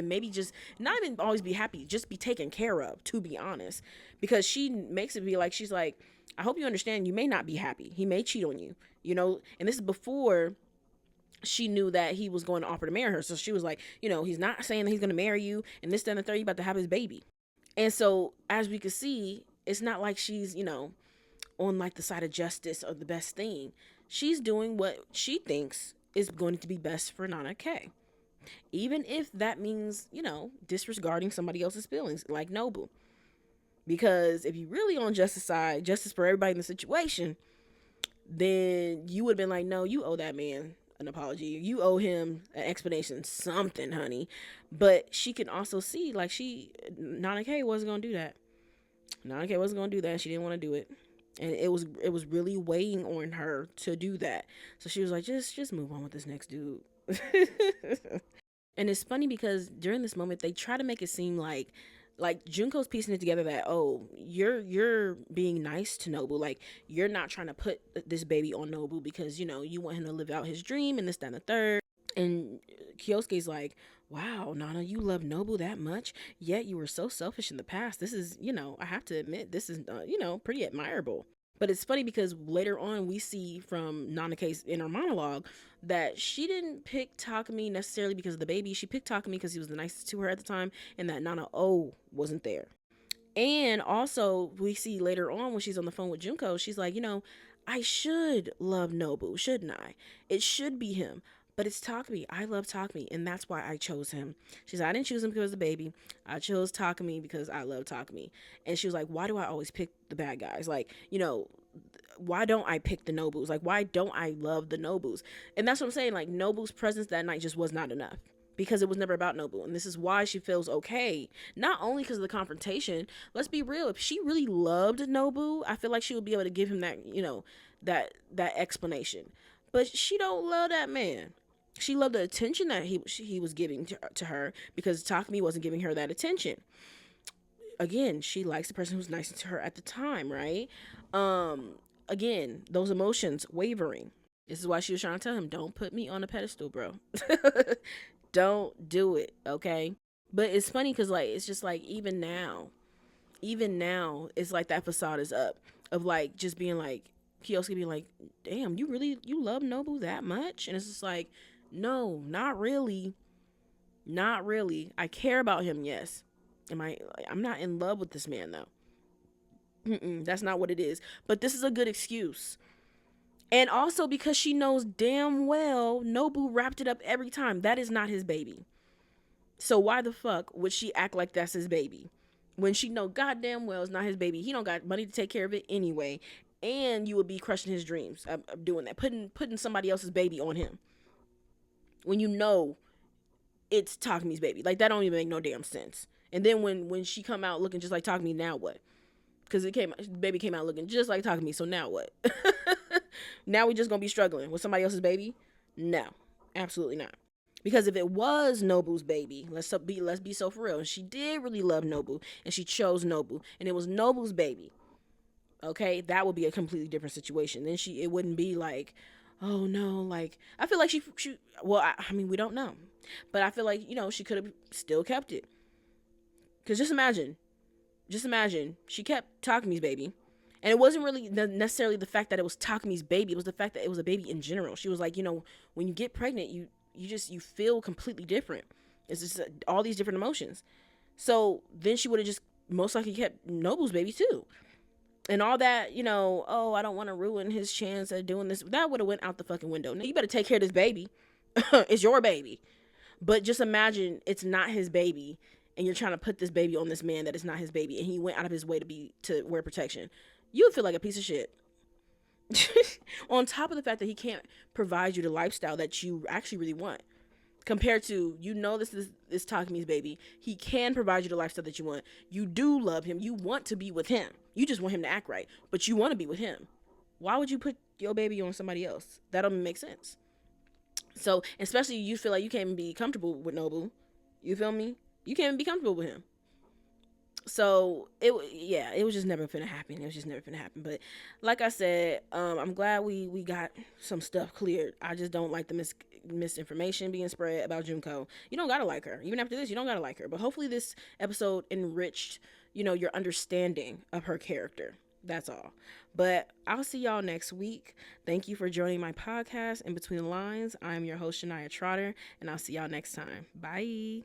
S1: maybe just not even always be happy, just be taken care of, to be honest. Because she makes it be like, she's like, I hope you understand, you may not be happy. He may cheat on you, and this is before she knew that he was going to offer to marry her. So she was like, he's not saying that he's going to marry you and this, that, and the third, you about to have his baby. And so as we can see, it's not like she's, on like the side of justice or the best thing. She's doing what she thinks is going to be best for Nanake. Even if that means, disregarding somebody else's feelings, like Nobu. Because if you really on justice side, justice for everybody in the situation, then you would have been like, no, you owe that man an apology. You owe him an explanation, something, honey. But she can also see, like, Nana K wasn't gonna do that. Nana K wasn't gonna do that. She didn't want to do it, and it was really weighing on her to do that. So she was like, just move on with this next dude. And it's funny because during this moment they try to make it seem like Junko's piecing it together that, oh, you're being nice to Nobu, like you're not trying to put this baby on Nobu because you want him to live out his dream and this, that, and the third. And Kyosuke's like, wow, Nana, you love Nobu that much, yet you were so selfish in the past. This is, I have to admit, this is, pretty admirable. But it's funny because later on we see from Nana K's inner monologue that she didn't pick Takumi necessarily because of the baby. She picked Takumi because he was the nicest to her at the time, and that Nana O wasn't there. And also we see later on when she's on the phone with Junko, she's like, I should love Nobu, shouldn't I? It should be him. But it's Takumi. I love Takumi, and that's why I chose him. She's like, I didn't choose him because of the baby. I chose Takumi because I love Takumi. And she was like, why do I always pick the bad guys? Like, why don't I pick the Nobus? Like, why don't I love the Nobus? And that's what I'm saying. Like, Nobu's presence that night just was not enough because it was never about Nobu. And this is why she feels okay. Not only because of the confrontation. Let's be real. If she really loved Nobu, I feel like she would be able to give him that, that explanation. But she don't love that man. She loved the attention that he was giving to her because Takumi wasn't giving her that attention. Again, she likes the person who's nice to her at the time, right? Again, those emotions wavering. This is why she was trying to tell him, don't put me on a pedestal, bro. Don't do it, okay? But it's funny because, like, it's just like even now, it's like that facade is up of like just being like, Kyosuke being like, damn, you love Nobu that much? And it's just like, no, not really. Not really. I care about him, yes. I'm not in love with this man, though. That's not what it is. But this is a good excuse. And also because she knows damn well Nobu wrapped it up every time. That is not his baby. So why the fuck would she act like that's his baby? When she know goddamn well it's not his baby. He don't got money to take care of it anyway. And you would be crushing his dreams of doing that. Putting somebody else's baby on him. When you know it's Takumi's baby. Like, that don't even make no damn sense. And then when she come out looking just like Takumi, now what? Because baby came out looking just like Takumi, so now what? Now we just gonna be struggling with somebody else's baby? No, absolutely not. Because if it was Nobu's baby, let's be so for real, and she did really love Nobu, and she chose Nobu, and it was Nobu's baby, okay, that would be a completely different situation. Then it wouldn't be like, oh no, like, I feel like she well, I mean, we don't know, but I feel like, she could have still kept it. Because just imagine she kept Takumi's baby, and it wasn't really necessarily the fact that it was Takumi's baby, it was the fact that it was a baby in general. She was like, when you get pregnant, you feel completely different. It's just all these different emotions. So then she would have just most likely kept Nobu's baby too. And all that, oh, I don't want to ruin his chance at doing this. That would have went out the fucking window. Now, you better take care of this baby. It's your baby. But just imagine it's not his baby, and you're trying to put this baby on this man that is not his baby, and he went out of his way to wear protection. You would feel like a piece of shit. On top of the fact that he can't provide you the lifestyle that you actually really want. Compared to, this is Takumi's baby. He can provide you the lifestyle that you want. You do love him. You want to be with him. You just want him to act right. But you want to be with him. Why would you put your baby on somebody else? That don't make sense. So, especially you feel like you can't even be comfortable with Nobu. You feel me? You can't even be comfortable with him. So, it was just never finna happen. It was just never finna happen. But like I said, I'm glad we got some stuff cleared. I just don't like the misinformation being spread about Junko. You don't gotta like her. Even after this, you don't gotta like her. But hopefully this episode enriched, your understanding of her character. That's all. But I'll see y'all next week. Thank you for joining my podcast, In Between the Lines. I'm your host, Shania Trotter, and I'll see y'all next time. Bye.